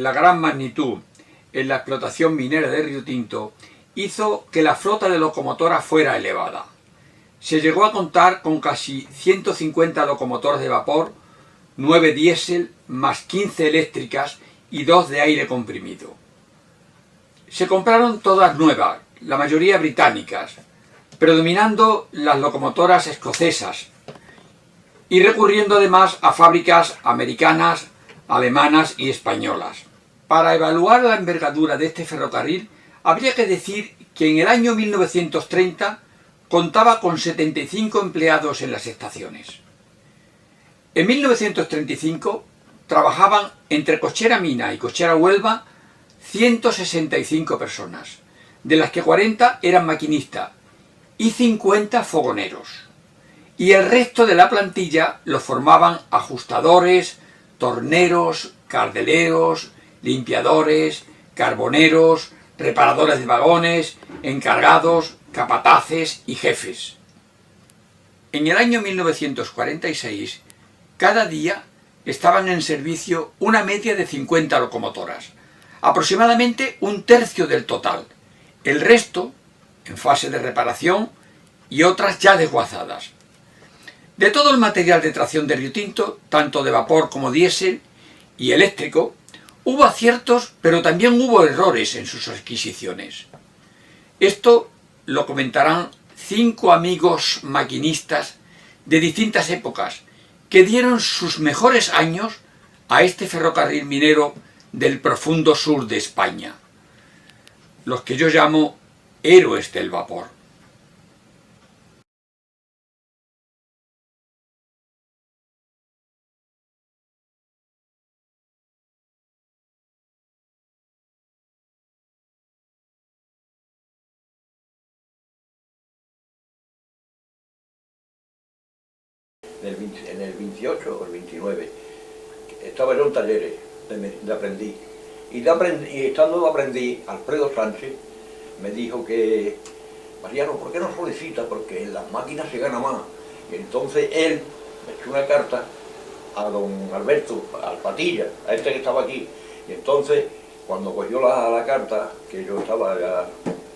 la gran magnitud en la explotación minera de Río Tinto hizo que la flota de locomotoras fuera elevada. Se llegó a contar con casi 150 locomotoras de vapor, 9 diésel, más 15 eléctricas y 2 de aire comprimido. Se compraron todas nuevas, la mayoría británicas, predominando las locomotoras escocesas y recurriendo además a fábricas americanas, alemanas y españolas. Para evaluar la envergadura de este ferrocarril, habría que decir que en el año 1930 contaba con 75 empleados en las estaciones. En 1935 trabajaban entre Cochera Mina y Cochera Huelva 165 personas, de las que 40 eran maquinistas y 50 fogoneros. Y el resto de la plantilla lo formaban ajustadores, torneros, cardeleros, limpiadores, carboneros, reparadores de vagones, encargados, capataces y jefes. En el año 1946, cada día estaban en servicio una media de 50 locomotoras, aproximadamente un tercio del total, el resto en fase de reparación y otras ya desguazadas. De todo el material de tracción de Río Tinto, tanto de vapor como diésel y eléctrico, hubo aciertos, pero también hubo errores en sus adquisiciones. Esto lo comentarán 5 amigos maquinistas de distintas épocas que dieron sus mejores años a este ferrocarril minero del profundo sur de España, los que yo llamo héroes del vapor. En el 28 o el 29, estaba yo en talleres de aprendiz. Y estando de aprendiz, Alfredo Sánchez me dijo que, Mariano, ¿por qué no solicitas? Porque en las máquinas se gana más. Y entonces él me echó una carta a don Alberto, al Patilla, a este que estaba aquí. Y entonces, cuando cogió la carta, que yo estaba ya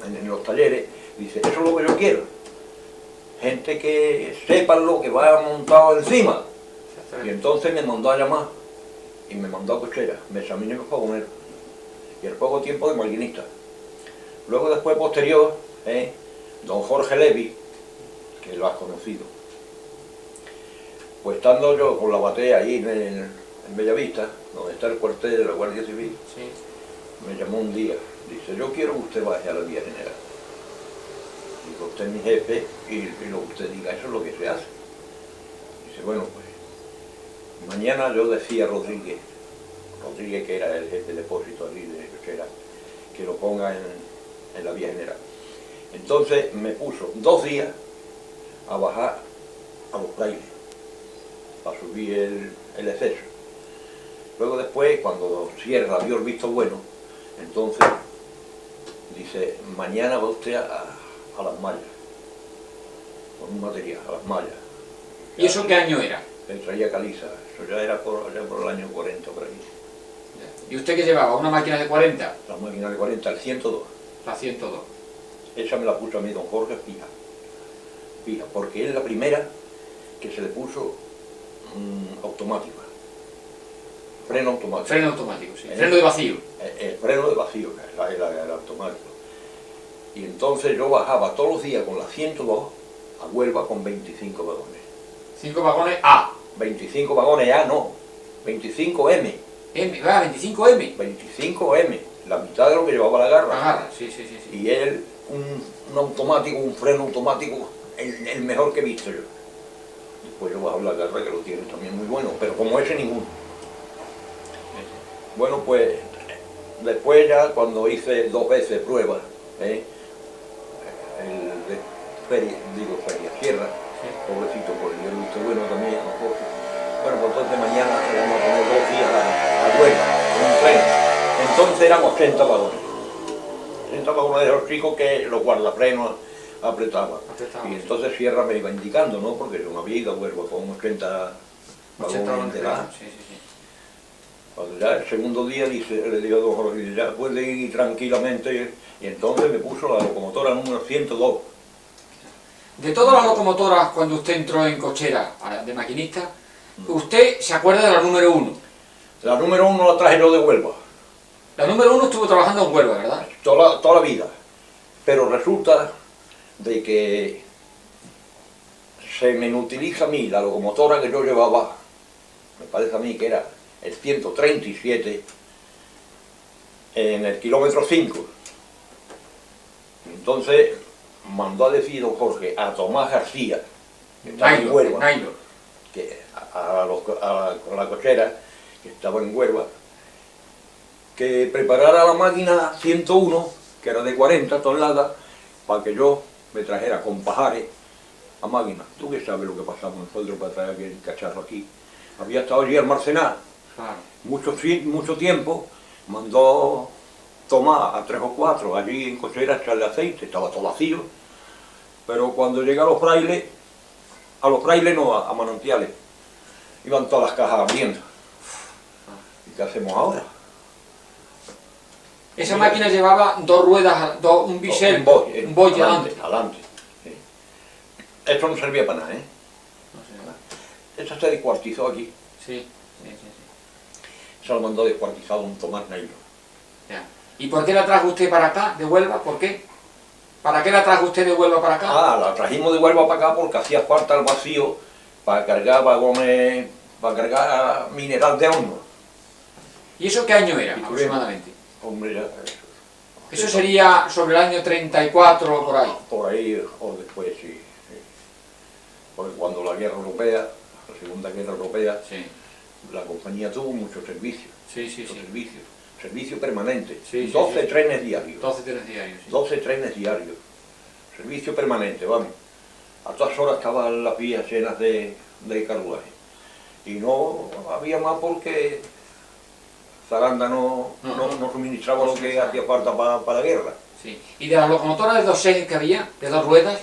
en los talleres, dice, eso es lo que yo quiero. Gente que sepan lo que va montado encima. Y entonces me mandó a llamar y me mandó a Cochera, me examiné con fogonero y al poco tiempo de maquinista. Luego después posterior, don Jorge Levi, que lo has conocido, pues estando yo con la batea ahí en Bellavista, donde está el cuartel de la Guardia Civil, sí, me llamó un día, dice, yo quiero que usted vaya a la vía general. Digo, usted es mi jefe y lo que usted diga, eso es lo que se hace. Dice, bueno, pues mañana yo decía a Rodríguez, que era el jefe de depósito allí de Cochera, que lo ponga en la vía general. Entonces me puso 2 días a bajar a los frailes, para subir el exceso. Luego después, cuando Sierra vio el visto bueno, entonces dice, mañana va usted a las mallas, con un material, a las mallas. ¿Y eso qué año era? Él traía caliza, eso ya era por el año 40 por ahí. ¿Y usted qué llevaba? ¿Una máquina de 40? La máquina de 40, el 102. La 102. Esa me la puso a mí don Jorge fija, porque es la primera que se le puso automática. Freno automático. Freno automático, sí. Freno de vacío. El freno de vacío, el automático. Y entonces yo bajaba todos los días con la 102 a Huelva con 25 vagones. 5 vagones A. 25 vagones A, no. 25M. M, va, 25M. 25M. La mitad de lo que llevaba la garra. La garra, sí. Y él, un automático, un freno automático, el mejor que he visto yo. Después yo bajo la garra, que lo tiene también muy bueno, pero como ese ninguno. Bueno, pues después ya cuando hice 2 veces pruebas, el de Feria Sierra, sí, pobrecito, porque yo lo he visto bueno también, a Jorge. Bueno, pues entonces mañana vamos a poner 2 días a Huelva, con un tren. Entonces éramos 80 vagones. 80 vagones de los chicos que los guardafrenos apretaban. Y entonces Sierra me iba indicando, ¿no? Porque yo no había ido a Huelva con 80 vagones de edad. Cuando ya el segundo día le digo a don Jorge, ya puede ir tranquilamente, y entonces me puso la locomotora número 102. De todas las locomotoras, cuando usted entró en cochera de maquinista, ¿usted se acuerda de la número 1? La número 1 la traje yo de Huelva, La número 1 estuvo trabajando en Huelva, ¿verdad? toda la vida. Pero resulta de que se me inutiliza a mí la locomotora que yo llevaba, me parece a mí que era el 137, en el kilómetro 5. Entonces mandó a decir don Jorge a Tomás García, que estaba en Huelva, que a la cochera, que estaba en Huelva, que preparara la máquina 101, que era de 40 toneladas, para que yo me trajera con pajares a máquina. Tú que sabes lo que pasamos nosotros para traer aquel cacharro aquí. Había estado allí almacenado mucho tiempo, mandó tomar a 3 o 4 allí en cochera, echarle aceite, estaba todo vacío, pero cuando llega a los frailes no, a manantiales, iban todas las cajas abriendo. ¿Y qué hacemos ahora? Esa máquina llevaba 2 ruedas, un bisel, un boy delante. Adelante. Sí. Esto no servía para nada, ¿eh? No sé. Esa se descuartizó aquí. Sí. Se lo mandó descuartizado un Tomás Nailo. Ya. ¿Y por qué la trajo usted para acá, de Huelva? ¿Por qué? ¿Para qué la trajo usted de Huelva para acá? Ah, la trajimos de Huelva para acá porque hacía falta el vacío para cargar vagones, para cargar mineral de horno. ¿Y eso qué año era, aproximadamente? Hombre, ya... Eso sería sobre el año 34 o por ahí. Por ahí, o después, sí. Porque cuando la guerra europea, la Segunda Guerra Europea, Sí. la compañía tuvo muchos servicios. Sí. Servicio permanente. Sí, 12 trenes diarios. 12 trenes diarios. Sí. 12 trenes diarios. Servicio permanente, vamos. A todas horas estaban las vías llenas de carruaje. Y no había más porque Zaranda no suministraba lo que hacía falta para la guerra. Sí. ¿Y de las locomotoras de 2 ejes que había, de 2 ruedas,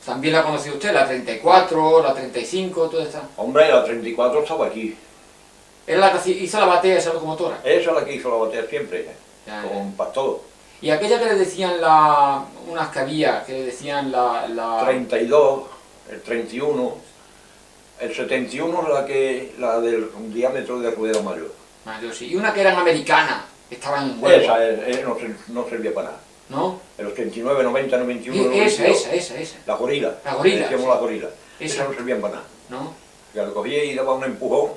también la conoció usted? La 34, la 35, toda esta. Hombre, la 34 estaba aquí. ¿Era la que hizo la batea esa locomotora? Esa es la que hizo la batea siempre, con Pastor. Y aquella que le decían unas que había, que le decían la... 32, el 31, el 71 es la del diámetro de rueda mayor. Sí. Y una que eran americanas, que estaban en Huelva. Esa no servía para nada. ¿No? El 89, 90, 91, Esa. La gorila. La gorila. Decíamos Sí. la gorila. Esa. Esa no servía para nada. ¿No? Que al cogía y daba un empujón,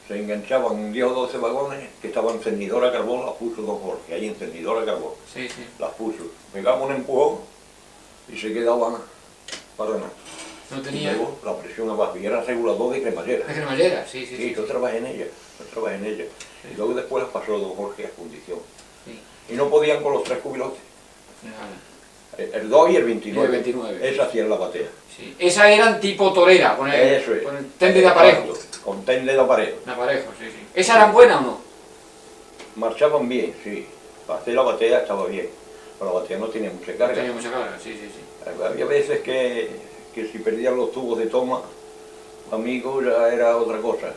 se enganchaban 10 o 12 vagones que estaban encendidora a carbón, las puso don Jorge, ahí encendidora a carbón. Sí. Las puso. Pegaba un empujón y se quedaban para nada. No Y tenía... luego la presión abajo, y era regulador de cremallera. ¿De cremallera? Sí. Sí, yo trabajé en ella. Sí. Y luego después las pasó don Jorge a fundición. Sí. Y no podían con los 3 cubilotes. Vale. El 2 y el 29. Y el 29. Esa hacían la batea. Sí. Esas eran tipo torera, con el Eso es. tende de aparejo. Con tende de aparejo. De aparejo, sí. ¿Esas eran buenas o no? Marchaban bien, sí. Para hacer la batea estaba bien. Pero la batea no tenía mucha carga. Tenía mucha carga, sí. Había veces que si perdían los tubos de toma, amigo, ya era otra cosa.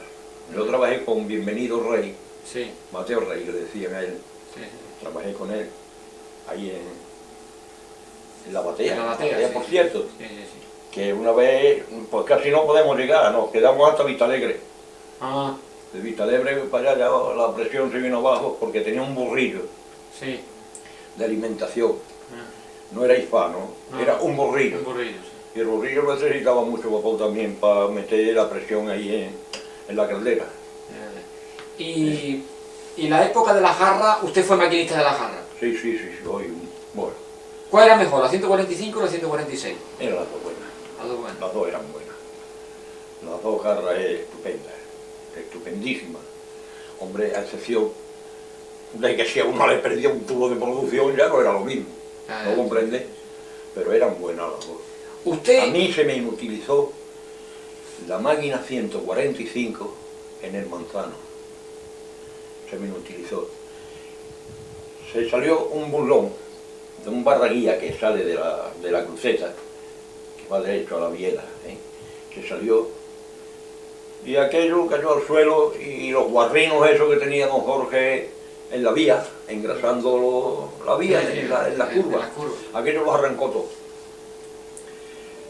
Yo trabajé con Bienvenido Rey, Sí. Mateo Rey, le decían a él. Sí. Trabajé con él ahí en la batea. En la batea, sí. Por cierto, Sí. que una vez, pues casi no podemos llegar, nos quedamos hasta Vistalegre. Ah, De Vistalegre para allá ya la presión se vino abajo porque tenía un burrillo sí. de alimentación. Ah, No era hispano, No. era un burrillo. un burrillo, sí. Y el burrillo necesitaba mucho vapor también para meter la presión ahí en la caldera. Y la época de la jarra, usted fue maquinista de la jarra. Sí, hoy, bueno, ¿Cuál era mejor, la 145 o la 146? eran las dos buenas. Las dos buenas. Las dos eran buenas. Las dos jarras estupendas, estupendísimas. Hombre, a excepción de que si a uno le perdía un tubo de producción ya no era lo mismo. ¿No comprende? Pero eran buenas las dos. A Usted... mí se me inutilizó la máquina 145 en el Manzano. Se me inutilizó. Se salió un burlón de un barraguía que sale de la cruceta, que va derecho a la biela, se salió Y aquello cayó al suelo y los guarrinos esos que tenía don Jorge en la vía, engrasando la vía en la curva, aquello los arrancó todo.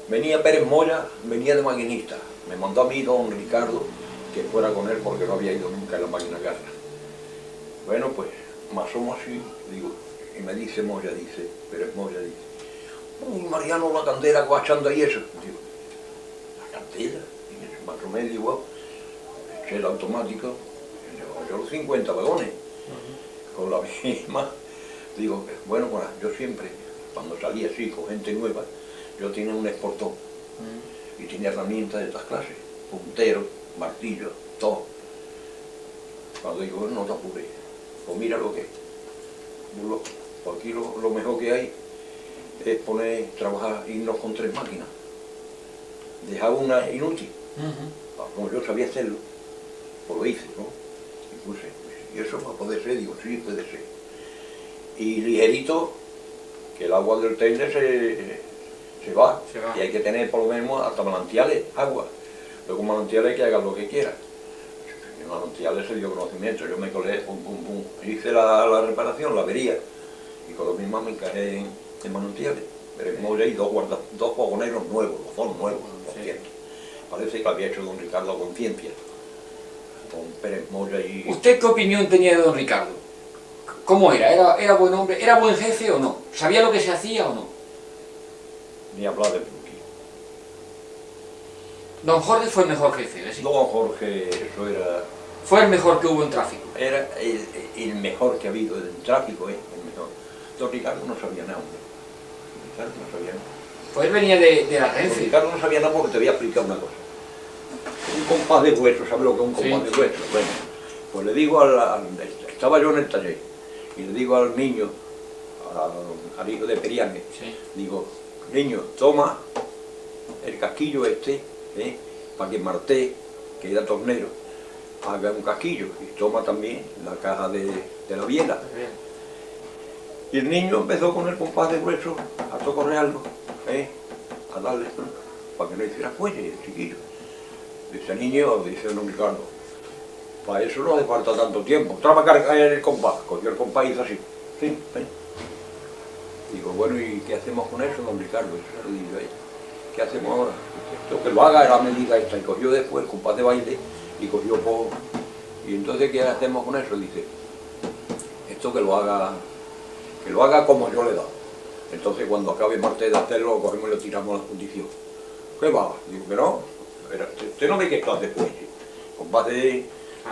Venía Pérez Moya, venía de maquinista, me mandó a mí don Ricardo que fuera con él porque no había ido nunca en la máquina garra. Bueno, pues me asomo así, digo, y me dice Moya, dice, Pérez Moya, dice, uy, Mariano, la candela que va echando ahí eso. Digo, ¿la candela? Y me asomé y digo, eché el automático, yo los 50 vagones, con la misma. Digo, bueno, pues yo siempre, cuando salía así con gente nueva, yo tenía un exportón y tenía herramientas de estas clases, puntero, martillo, todo. Cuando digo, bueno, no te apures, pues mira lo que es. Pues aquí lo mejor que hay es poner, trabajar, irnos con 3 máquinas. Dejar una inútil, como yo sabía hacerlo, pues lo hice, ¿no? Y puse, ¿y eso va a poder ser? Digo, sí, puede ser. Y ligerito, que el agua del Telde se va, y hay que tener por lo menos hasta manantiales, agua. Luego manantiales que hagan lo que quieran. En manantiales se dio conocimiento, yo me colé, pum, pum, pum, hice la reparación, la avería, y con lo mismo me encajé en manantiales. Pero hemos leído dos vagoneros nuevos, los dos nuevos, por cierto. Parece que había hecho don Ricardo a conciencia, con Pérez Moya y... ¿Usted qué opinión tenía de don Ricardo? ¿Cómo era? ¿Era buen hombre? ¿Era buen jefe o no? ¿Sabía lo que se hacía o no? Ni hablar de Pluquí. Don Jorge fue el mejor jefe, ¿sí? Don Jorge, eso era... Fue el mejor que hubo en tráfico. Era el mejor que ha habido en tráfico, el mejor. Don Ricardo no sabía nada, hombre. Don Ricardo no sabía nada. Pues él venía de la Renfe. Don Ricardo no sabía nada porque te voy a explicar una cosa. Un compás de hueso, ¿sabes lo que es un compás de hueso? Bueno, pues le digo estaba yo en el taller, y le digo al niño, al hijo de Periane, digo, niño, toma el casquillo este, para que Marté, que era tornero, haga un casquillo, y toma también la caja de la biela. Y el niño empezó con el compás de hueso a tocorrearlo, a darle, para que no hiciera fuelle, el chiquillo. Dice el niño, dice don Ricardo, para eso no hace falta tanto tiempo, traba a cargar el compás, cogió el compás y hizo así, sí. Digo, bueno, ¿y qué hacemos con eso, don Ricardo? Eso se lo digo a ella. ¿Qué hacemos ahora? Esto que lo haga a la medida esta, y cogió después el compás de baile, y cogió por... Y entonces, ¿qué hacemos con eso? Dice, esto que lo haga como yo le he dado. Entonces, cuando acabe Marté de hacerlo, lo cogemos y lo tiramos a la fundición. ¿Qué va? Digo que no. Usted no ve que esto hace fuelle. Compás de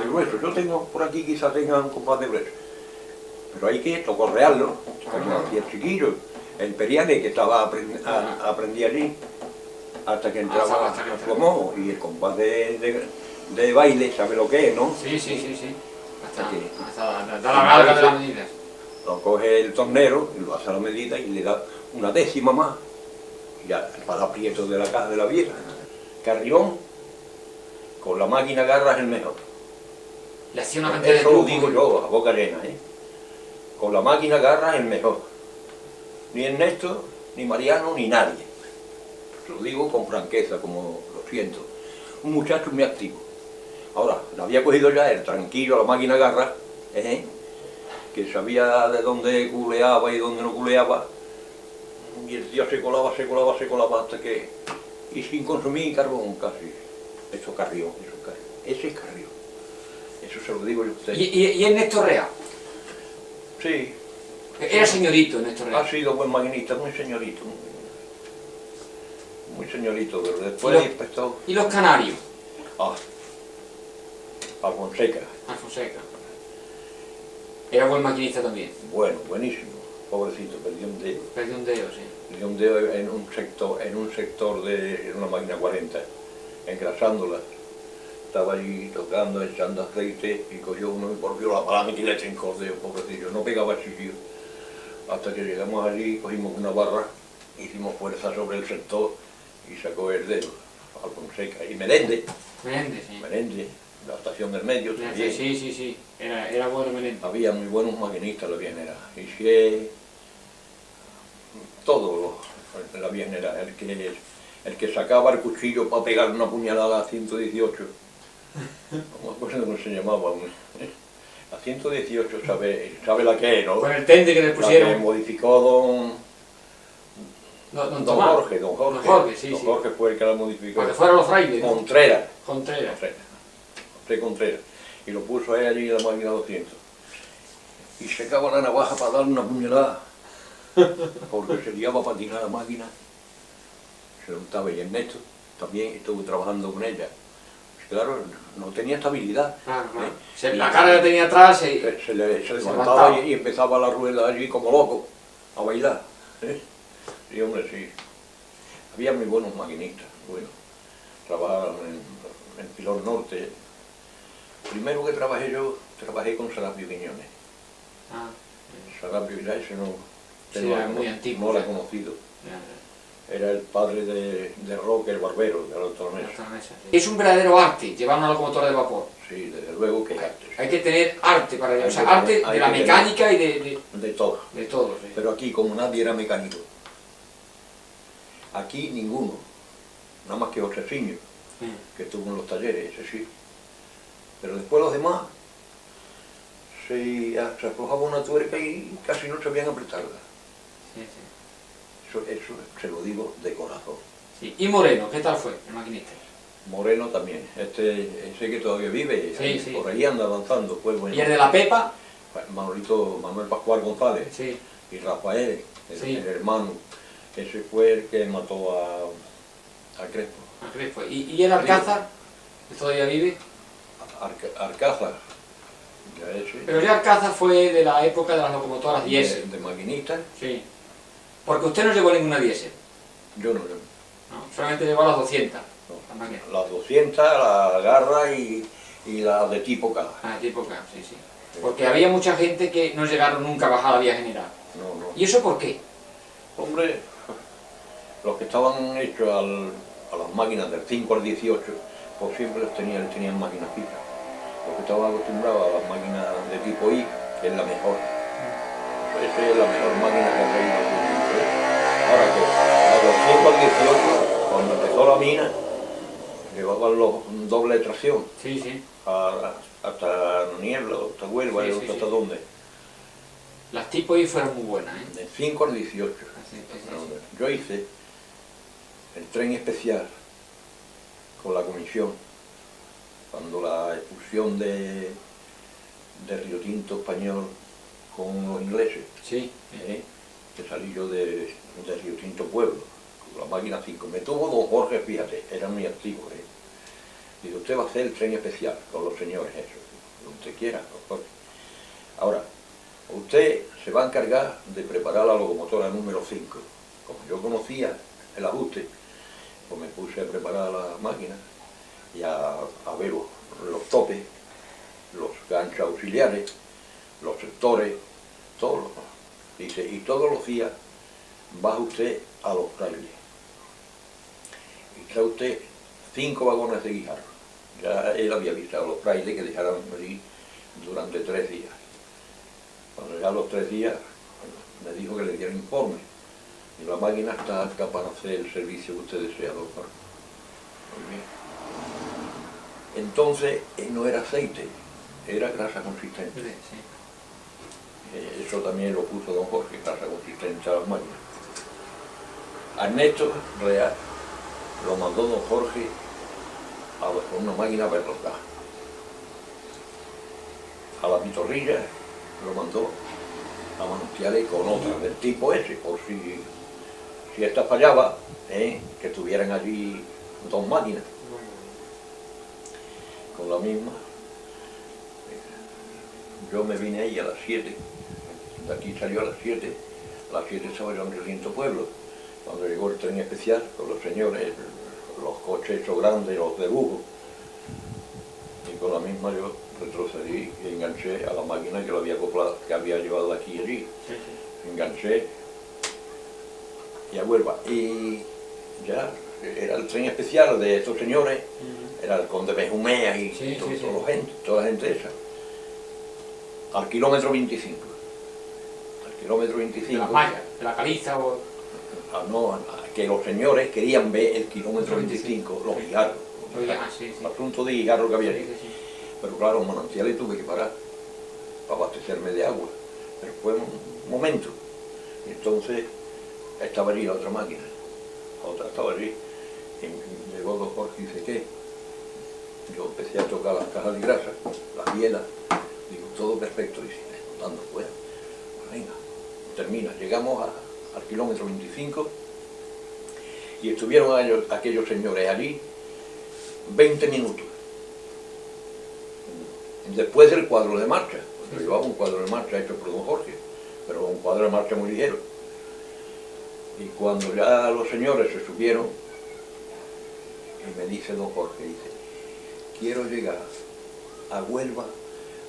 grueso. Yo tengo por aquí, quizás tenga un compás de grueso. Pero hay que tocorrearlo, como hacía el chiquillo. El Periane, que aprendí allí, hasta que entraba a su modo. Y el compás de baile, ¿sabe lo que es, no? Sí. Hasta la larga de las medidas. Lo coge el tornero y lo hace a la medida y le da una décima más. Ya para aprieto de la caja de la vieja. Carrión, con la máquina garra es el mejor. Le hacía una cantidad de eso lo digo yo, a boca llena, Con la máquina garra es el mejor. Ni Ernesto, ni Mariano, ni nadie. Lo digo con franqueza, como lo siento. Un muchacho muy activo. Ahora, lo había cogido ya él, tranquilo, a la máquina garra, que sabía de dónde culeaba y dónde no culeaba. Y el tío se colaba hasta que... Y sin consumir carbón casi. Eso carrión. Ese es carrión. Eso se lo digo yo a usted. ¿Y Ernesto Rea? Sí. Era señorito Ernesto Rea. Ha sido buen maquinista, muy señorito. Muy señorito, pero después empezó... ¿Y los canarios? Alfonseca. Era buen maquinista también. Bueno, buenísimo. Pobrecito, perdió un dedo. Perdió un dedo, sí. Perdió un dedo en un sector de una máquina 40, engrasándola. Estaba allí tocando, echando aceite, y cogió uno y volvió la palanca y le trincó el dedo, pobrecillo. No pegaba el sitio. Hasta que llegamos allí, cogimos una barra, hicimos fuerza sobre el sector y sacó el dedo. Alfonseca. Y Meléndez, la estación del medio también. Sí. Era bueno Meléndez. Había muy buenos maquinistas, la bien era. Y si todo la bien era. El que sacaba el cuchillo para pegar una puñalada a 118, No me acuerdo cómo se llamaba. La 118, sabe la que es, ¿no? Con el tende que le La que pusieron. modificó Don Don Tomás. Jorge, don Jorge. Don Jorge, sí, Don sí. Jorge fue el que la modificó. Para que fueran los frailes, ¿no? Contreras. Contreras. José Contreras. Y lo puso ahí allí en la máquina 200. Y sacaba la navaja para darle una puñalada. Porque se liaba a patinar la máquina. Se lo estaba y Ernesto también estuvo trabajando con ella. Pues claro, no tenía estabilidad. Claro, claro. ¿eh? La carga que tenía atrás y... Se levantaba levantaba. y empezaba la rueda allí como loco a bailar. ¿eh? Sí, hombre, sí. Había muy buenos maquinistas. Bueno, trabajaban en Pilón Norte. Primero que trabajé con Serapio Quiñones. Ah, Serapio ya ese no, sí, era muy antiguo. no lo he conocido. Era el padre de Roque, el barbero, de la doctora Mesa. Es un verdadero arte llevar una locomotora de vapor. Sí, desde luego que es arte. Hay que tener arte para Hay o sea, que arte tener- de la hay que mecánica y de De todo. todo. Sí. Pero aquí, como nadie era mecánico, aquí ninguno, nada más que Joseciño, que estuvo en los talleres, ese sí. Pero después los demás se aflojaba una tuerca y casi no sabían apretarla. Sí, sí. Eso se lo digo de corazón. Sí. Y Moreno, ¿qué tal fue el maquinista? Moreno también, ese que todavía vive, Sí, sí. por ahí anda avanzando, fue bueno. ¿Y el de la Pepa? Manuel Pascual González Sí. y Rafael, Sí. el hermano, ese fue el que mató a Crespo. Ah, Crespo. ¿Y el Alcázar? ¿Que todavía vive? Alcázar, ya ese, Pero el Alcázar fue de la época de las locomotoras diésel. de maquinista, Sí. Porque usted no llevó ninguna diésel. yo no. No, solamente llevó las 200. No. Las máquinas. Las 200, la garra y la de tipo K. Ah, tipo K, sí, sí. Porque había mucha gente que no llegaron nunca a bajar la vía general. No. ¿Y eso por qué? Hombre, los que estaban hechos a las máquinas del 5 al 18, pues siempre tenían máquinas fijas. Los que estaban acostumbrados a las máquinas de tipo I, que es la mejor. Esa es la mejor máquina que ha traído el mundo, ¿eh? Ahora que a los 5 al 18, cuando empezó la mina, llevaban los doble tracción. Sí, sí. Hasta Niebla, hasta Huelva, Sí, y sí, hasta sí. dónde. Las tipo I fueron muy buenas, ¿eh? De 5 al 18. Sí, sí, sí. Yo hice el tren especial con la comisión cuando la expulsión de Río Tinto español con los ingleses, Sí. que salí yo de Río Tinto Pueblo, con la máquina 5. Me tuvo don Jorge, fíjate, era muy activo. Digo, usted va a hacer el tren especial con los señores, eso, lo que usted quiera, don Jorge. Ahora, usted se va a encargar de preparar la locomotora número 5. Como yo conocía el ajuste, pues me puse a preparar la máquina y a ver los topes, los ganchos auxiliares, los sectores, todo. Dice, y todos los días baja usted a los frailes y trae usted 5 vagones de guijarro. Ya él había avisado a los frailes que dejaran allí durante 3 días. Cuando ya los 3 días, me dijo que le diera informe. Y la máquina está apta para hacer el servicio que usted desea, doctor. Muy bien. Entonces, no era aceite, era grasa consistente. Sí. Eso también lo puso don Jorge, grasa consistente a las máquinas. A Ernesto Real lo mandó don Jorge con una máquina Berlocá. A la Pitorrilla lo mandó a Manustiales con otra del tipo ese, por si esta fallaba, que tuvieran allí 2 máquinas con la misma. Yo me vine ahí a las 7, de aquí salió a las 7 estaba yo en Recinto Pueblo, cuando llegó el tren especial con los señores, los coches esos grandes, los de lujo, y con la misma yo retrocedí y enganché a la máquina que lo había acoplado, que había llevado de aquí y allí. Enganché y a Huelva. Y ya era el tren especial de estos señores, era el conde Benjumea y toda la gente esa. Al kilómetro 25. Al kilómetro 25. De las mallas, de la caliza o... No, que los señores querían ver el kilómetro 25, los guijarros. sí. Asunto de guijarro que había allí. Sí, sí. Pero claro, en Manantiales tuve que parar para abastecerme de agua. Pero fue un momento. Y entonces estaba allí la otra máquina. La otra estaba allí. Y llegó don Jorge y dice, ¿qué? Yo empecé a tocar las cajas de grasa, las bielas. Digo, todo perfecto. Dice, dando fuera. Pues venga, termina. Llegamos al kilómetro 25 y estuvieron aquellos señores allí 20 minutos. Después del cuadro de marcha, porque llevaba un cuadro de marcha hecho por don Jorge, pero un cuadro de marcha muy ligero. Y cuando ya los señores se subieron, y me dice don Jorge, dice, quiero llegar a Huelva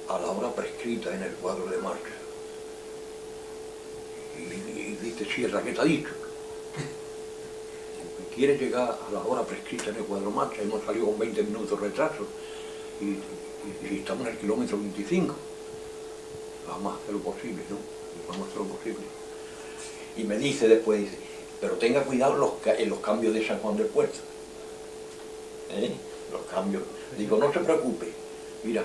a la hora prescrita en el cuadro de marcha. Y dice, Sierra, ¿qué te ha dicho? Quiere llegar a la hora prescrita en el cuadro de marcha, hemos salido con 20 minutos de retraso y estamos en el kilómetro 25. Vamos a hacer lo posible, ¿no? Vamos a hacer lo posible. Y me dice después, dice, pero tenga cuidado en los cambios de San Juan del Puerto. Los cambios. Digo, no se preocupe. Mira,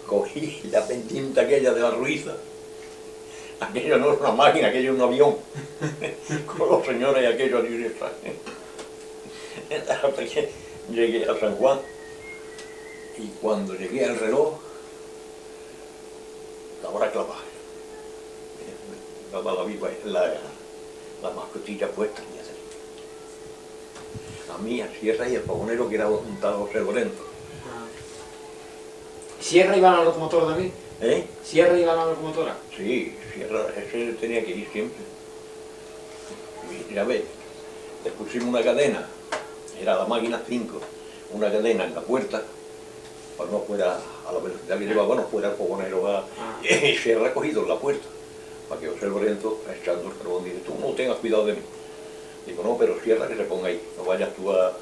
cogí la pendiente aquella de la Ruiza. Aquello no es una máquina, aquello es un avión. Con los señores y aquello allí detrás. Hasta que llegué a San Juan. Y cuando llegué al reloj, la hora clavada. Daba la mascotilla puesta. A mí, a Sierra y el pagonero que era un tal José Lorenzo. ¿Sierra iba a la locomotora también? ¿Eh? ¿Sierra iba a la locomotora? Sí, Sierra, ese tenía que ir siempre. Y ya ves, le pusimos una cadena, era la máquina 5, una cadena en la puerta, para no fuera a la velocidad que llevaba, no fuera el fogonero y Sierra ha cogido en la puerta, para que José Lorenzo, echando el carbón, dice, tú no tengas cuidado de mí. Digo, no, pero Sierra que se ponga ahí, no vayas tú a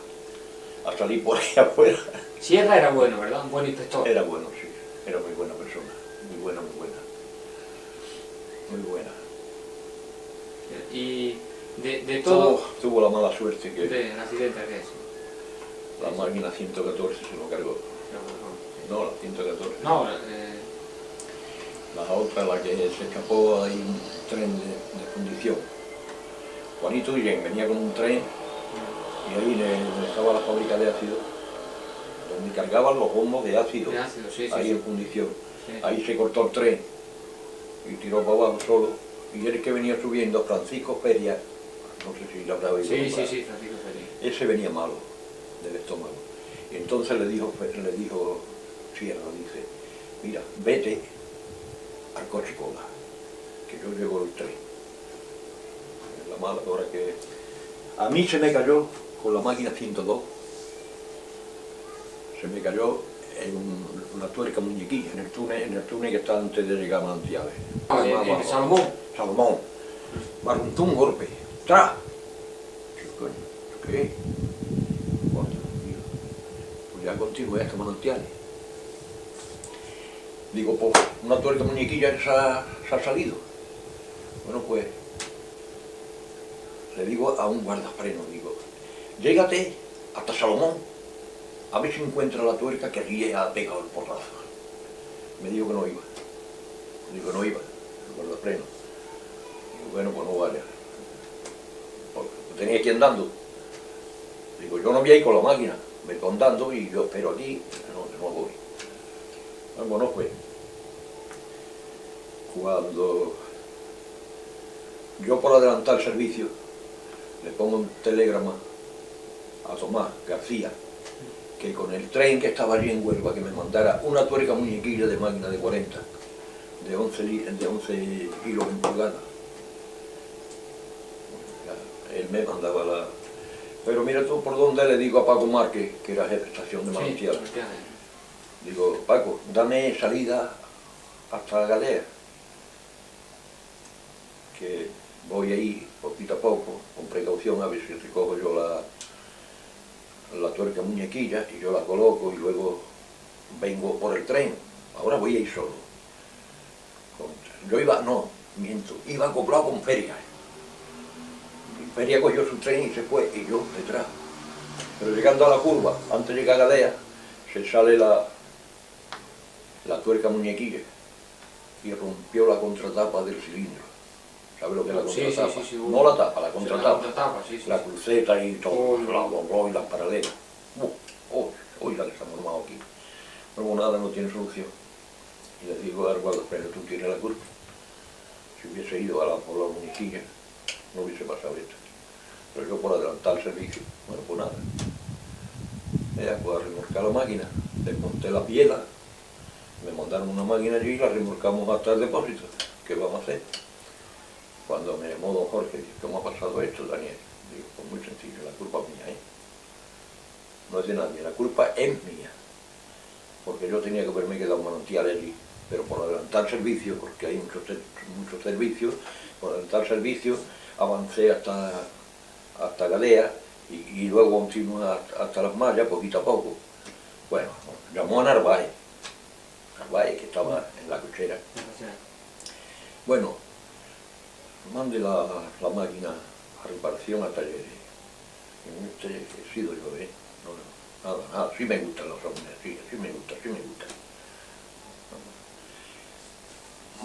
salir por ahí afuera. Sierra era bueno, ¿verdad? Un buen inspector. Era bueno, sí, era muy buena persona, muy buena, muy buena. Muy buena. Y de todo... Tuvo la mala suerte que del accidente que es. la máquina 114 se lo cargó. No, la 114. No, La otra, la que se escapó, hay un tren de fundición. Juanito Guillén venía con un tren y ahí donde estaba la fábrica de ácido, donde cargaban los bombos de ácido, sí, ahí sí. en fundición. Sí. Ahí se cortó el tren y tiró para abajo solo. Y el que venía subiendo, Francisco Feria, no sé si lo habrá oído. Sí, Francisco Feria. Ese venía malo del estómago. Y entonces le dijo Sierra, dice, mira, vete al coche cola, que yo llevo el tren. La mala hora que... A mí se me cayó con la máquina 102, se me cayó en una tuerca muñequilla, en el túnel que está antes de llegar a Manantiales. ¿En Salomón? Salomón. Me arruntó un golpe. ¡Tras! ¿Qué? Pues ya continué hasta Manantiales. Digo, pues una tuerca muñequilla que se ha salido. Bueno, pues le digo a un guardafreno, digo, llégate hasta Salomón, a ver si encuentra la tuerca que allí ha pegado el porrazo. Me dijo que no iba. Digo, no iba, el guardafreno. Digo, bueno, pues no vaya. Porque tenía que ir andando. Digo, yo no voy a ir con la máquina, me voy andando y yo espero aquí, no voy. Bueno, pues, cuando yo por adelantar el servicio, le pongo un telegrama a Tomás García, que con el tren que estaba allí en Huelva, que me mandara una tuerca muñequilla de máquina de 40, de 11 kilos en pulgada. Él me mandaba la... Pero mira tú por dónde le digo a Paco Márquez, que era jefe de estación de Manantiales. Digo, Paco, dame salida hasta Galea, que voy ahí poquito a poco, con precaución, a ver si recojo yo la tuerca muñequilla y yo la coloco y luego vengo por el tren. Ahora voy a ir solo. Yo iba, no, miento, iba acoplado con Feria. Y Feria cogió su tren y se fue, y yo detrás. Pero llegando a la curva, antes de llegar a Gadea, se sale la tuerca muñequilla y rompió la contratapa del cilindro. ¿Sabe lo que es la contratapa? Sí, no la tapa, la contratapa. Sí, La cruceta y todo, la borró y las paralelas. Uy, la que se ha formado aquí. Luego nada, no tiene solución. Y le digo al guarda, pero tú tienes la culpa. Si hubiese ido por la muñequilla, no hubiese pasado esto. Pero yo por adelantar el servicio, bueno, pues nada. Ella puede remolcar la máquina, desmonté la piedra, me mandaron una máquina allí y la remolcamos hasta el depósito. ¿Qué vamos a hacer? Cuando me llamó don Jorge, dice, ¿cómo ha pasado esto, Daniel? Digo, pues muy sencillo, la culpa es mía, ¿eh? No es de nadie, la culpa es mía. Porque yo tenía que haberme quedado un manantial allí, pero por adelantar servicio, porque hay muchos servicios, por adelantar servicio avancé hasta Gadea y luego continué hasta Las Mallas, poquito a poco. Bueno, llamó a Narváez, que estaba en la cochera. Bueno, mande la máquina a reparación a talleres. En este he sido yo, ¿eh? Nada, sí me gustan los hombres, sí me gusta.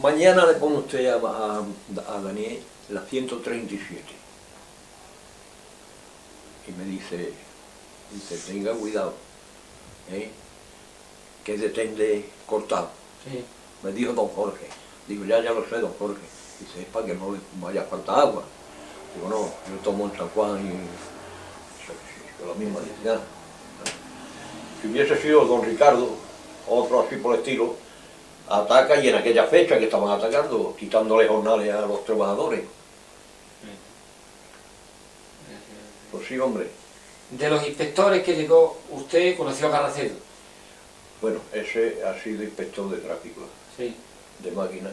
Mañana le pone usted a Daniel la 137. Y me dice, tenga cuidado, que detende cortado. Sí. Me dijo don Jorge. Digo, ya lo sé, don Jorge. Dice, es para que no le vaya a faltar agua. Digo, no, yo tomo en San Juan y la misma necesidad. Si hubiese sido don Ricardo, otro así por el estilo, ataca y en aquella fecha que estaban atacando, quitándole jornales a los trabajadores. Pues sí, hombre. De los inspectores que llegó, usted conoció a Carracedo. Bueno, ese ha sido inspector de tráfico, Sí. de máquina.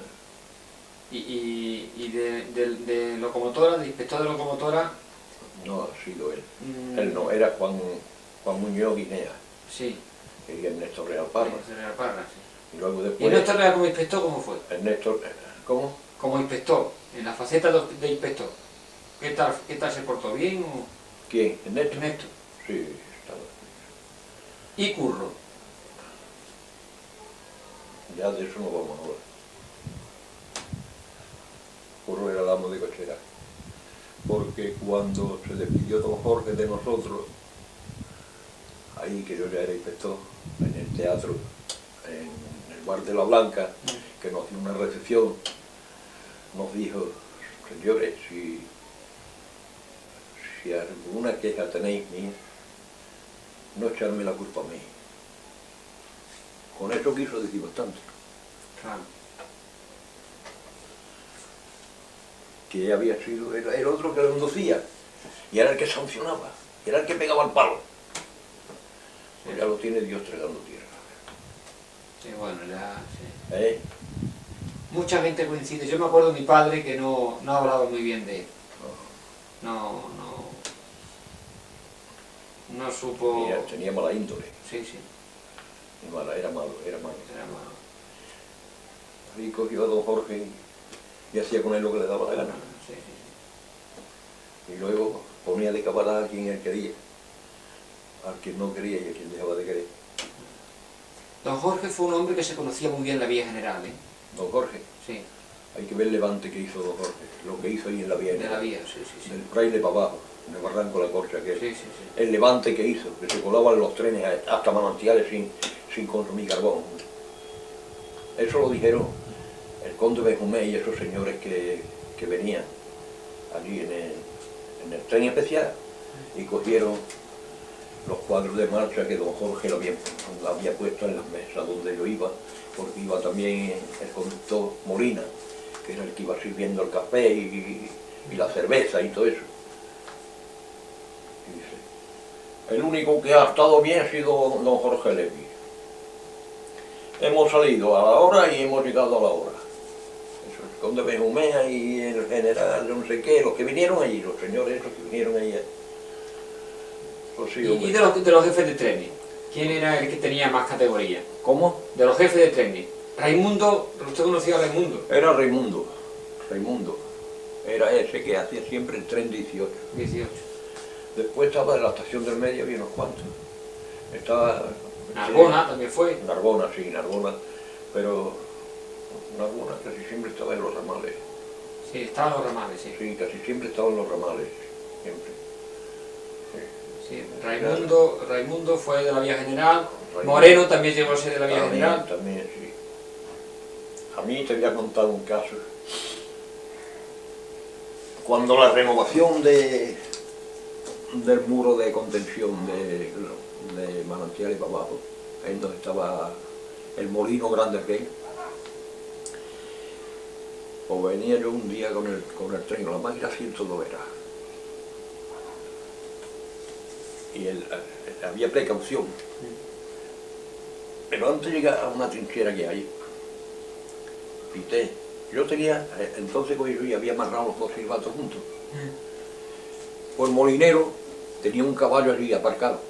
Y de locomotora, de inspector de locomotora. No ha sido él. Él no, era Juan Muñoz Guinea. Sí. Y Ernesto Real Parra. Real Parra, sí. Y luego después... ¿Y Ernesto Real como inspector cómo fue? Ernesto, ¿cómo? Como inspector, en la faceta de inspector. ¿Qué tal se portó bien o...? ¿Quién? ¿Ernesto? Ernesto. Sí, estaba. ¿Y Curro? Ya de eso no vamos a hablar. Curro era el amo de cochera. Porque cuando se despidió don Jorge de nosotros, ahí que yo ya era inspector, en el teatro, en el bar de la Blanca, que nos dio una recepción, nos dijo, señores, si alguna queja tenéis mía, no echarme la culpa a mí. Con eso quiso decir bastante. Claro. Que había sido el otro que lo inducía, y era el que sancionaba, era el que pegaba el palo. Pues ya lo tiene Dios tragando tierra. Sí, bueno, ya... Sí. ¿Eh? Mucha gente coincide. Yo me acuerdo de mi padre que no hablaba muy bien de él. No supo... Tenía mala índole. Sí. Era malo. Era malo. Ahí cogió a don Jorge y hacía con él lo que le daba la gana. Sí. Y luego ponía de camarada a quien él quería, al que no quería y a quien dejaba de querer. Don Jorge fue un hombre que se conocía muy bien en la Vía General, ¿eh? Don Jorge. Sí. Hay que ver el levante que hizo don Jorge, lo que hizo ahí en la vía. De la vía, sí. Del fraile para abajo, en el barranco de la Corcha, que Sí. el levante que hizo, que se colaban los trenes hasta manantiales sin consumir carbón. Eso lo dijeron el conde Benjumé y esos señores que venían allí en el tren especial y cogieron los cuadros de marcha que don Jorge lo había puesto en las mesas donde yo iba, porque iba también el conductor Molina, que era el que iba sirviendo el café y la cerveza y todo eso. Y dice, el único que ha estado bien ha sido don Jorge Levi. Hemos salido a la hora y hemos llegado a la hora. Eso, el conde Benjumea y el general, yo no sé qué, los que vinieron allí, los señores esos que vinieron allí. Pues sí, ¿Y de los jefes de trenes? ¿Quién era el que tenía más categoría? ¿Cómo? De los jefes de trenes. Raimundo, ¿usted conocía a Raimundo? Era Raimundo. Era ese que hacía siempre el tren 18. Después estaba en la estación del medio, había unos cuantos. Estaba... Narbona también fue. Narbona, sí, Narbona, pero Narbona casi siempre estaba en los ramales. Sí, estaban los ramales, sí. Sí, casi siempre estaba en los ramales, siempre. Sí, Raimundo fue de la Vía General, Raimundo. Moreno también llegó a ser de la Vía También, General. también, sí. A mí te voy a contar un caso. Cuando la renovación del muro de contención de Manantiales para abajo, ahí donde estaba el molino grande aquel, pues venía yo un día con el tren, con la máquina 102 era. Y había precaución. Pero antes de llegar a una trinchera que hay, pité. Yo tenía, entonces con yo ya había amarrado los dos silbatos juntos. Pues el molinero tenía un caballo allí aparcado,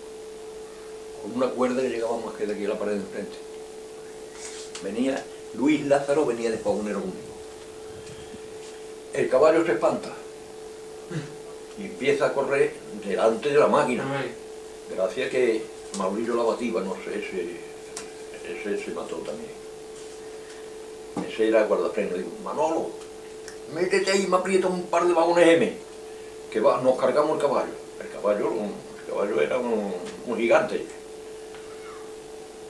con una cuerda que llegaba más que de aquí a la pared de enfrente. Venía, Luis Lázaro venía de pagunero conmigo. El caballo se espanta y empieza a correr delante de la máquina. Gracias que Mauricio la bativa, no sé, ese se mató también. Ese era guardafreno. Digo, Manolo, métete ahí y me aprieta un par de vagones M, que nos cargamos el caballo. El caballo era un gigante.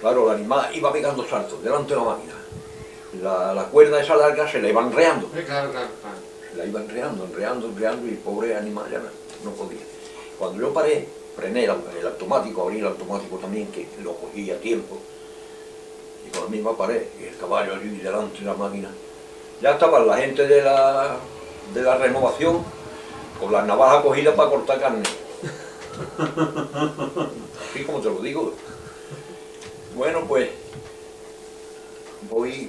Claro, el animal iba pegando saltos delante de la máquina. La cuerda esa larga se la iba enreando. Claro. Se la iba enreando y el pobre animal ya no podía. Cuando yo paré, frené el automático, abrí el automático también, que lo cogía a tiempo. Y con la misma pared, y el caballo allí delante de la máquina. Ya estaban la gente de la renovación con las navajas cogidas para cortar carne. Así como te lo digo. Bueno, pues voy,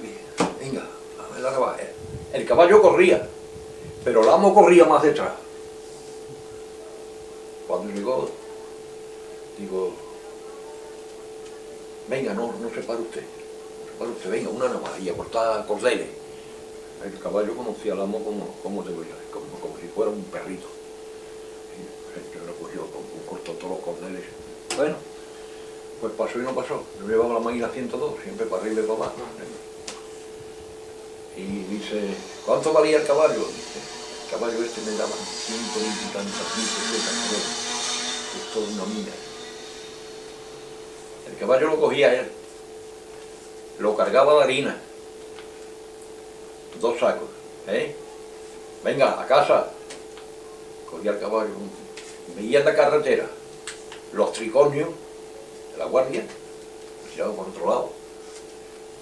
venga, a ver la navaja. El caballo corría, pero el amo corría más detrás. Cuando llegó, digo, venga, no se pare usted. Venga, una navaja y a cortar cordeles. El caballo conocía al amo como si fuera un perrito. Y se lo cogió, cortó todos los cordeles. Bueno, pues pasó y no pasó. Yo llevaba la máquina 102, siempre para arriba y para abajo. Y dice, ¿cuánto valía el caballo? Dice, el caballo este me daba 120 y tantas mil pesetas. Es toda una mina. El caballo lo cogía él. Lo cargaba de harina, 2 sacos, venga, a casa, cogía el caballo, veía en la carretera los tricornios de la guardia, tiraba por otro lado,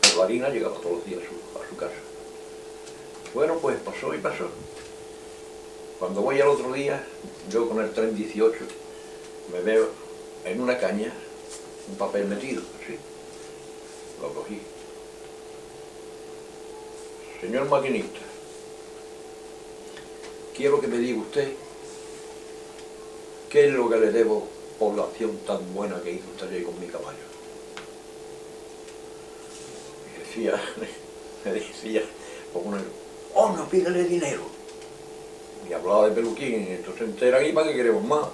pero la harina llegaba todos los días a su casa. Bueno, pues pasó y pasó. Cuando voy al otro día, yo con el tren 18, me veo en una caña un papel metido, así. Lo cogí. Señor maquinista, quiero que me diga usted qué es lo que le debo por la acción tan buena que hizo usted ayer con mi caballo. Me decía, no pídele dinero. Y hablaba de peluquín, y entonces enteran y para qué queremos más.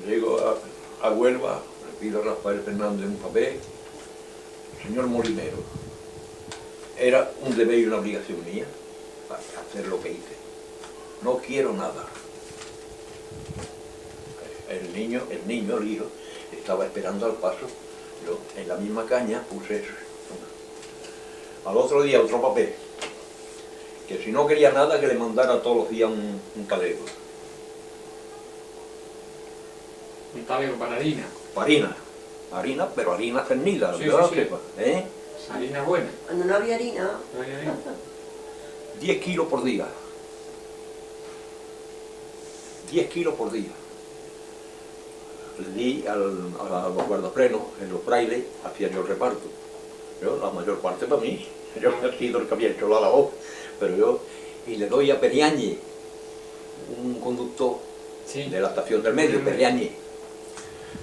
Llego a Huelva, le pido a Rafael Fernández un papel. Señor molinero, era un deber y una obligación mía hacer lo que hice. No quiero nada. El niño, el hijo, estaba esperando al paso. Yo en la misma caña puse eso. Al otro día otro papel, que si no quería nada que le mandara todos los días un talego. Un talego para harina. Para harina, pero harina cernida, Sí, ¿verdad? sí. ¿Eh? Harina buena. Cuando no había harina, No había harina. 10 kilos por día. 10 kilos por día. Le di a los guardafrenos, en los frailes, hacía yo el reparto. Yo, la mayor parte para mí. Yo he sido el que había hecho la labor. Pero yo, y le doy a Periañe, un conductor Sí. de la estación del medio, Periañe.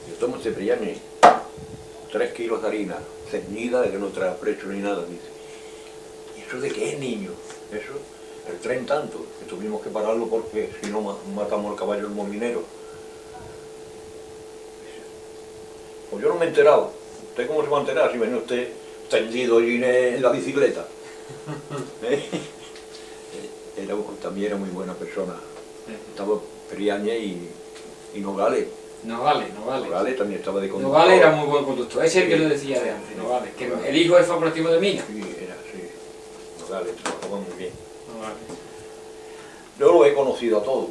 Yo tomo ese Periañe, 3 kilos de harina, ceñida, de que no trae precho ni nada. Dice, ¿y eso de qué es, niño? Eso, el tren tanto, que tuvimos que pararlo porque si no matamos al caballo el molinero. Pues yo no me he enterado. ¿Usted cómo se va a enterar si venía usted tendido allí en la bicicleta? ¿Eh? También era muy buena persona. Estaba Priañez y Nogales. Nogales. Nogales también estaba de conductor. Nogales era muy buen conductor, ese es el que lo decía de antes, Nogales, que el hijo es facultativo de Mina. Sí, era, sí. Nogales trabajaba muy bien. Nogales. Yo lo he conocido a todos.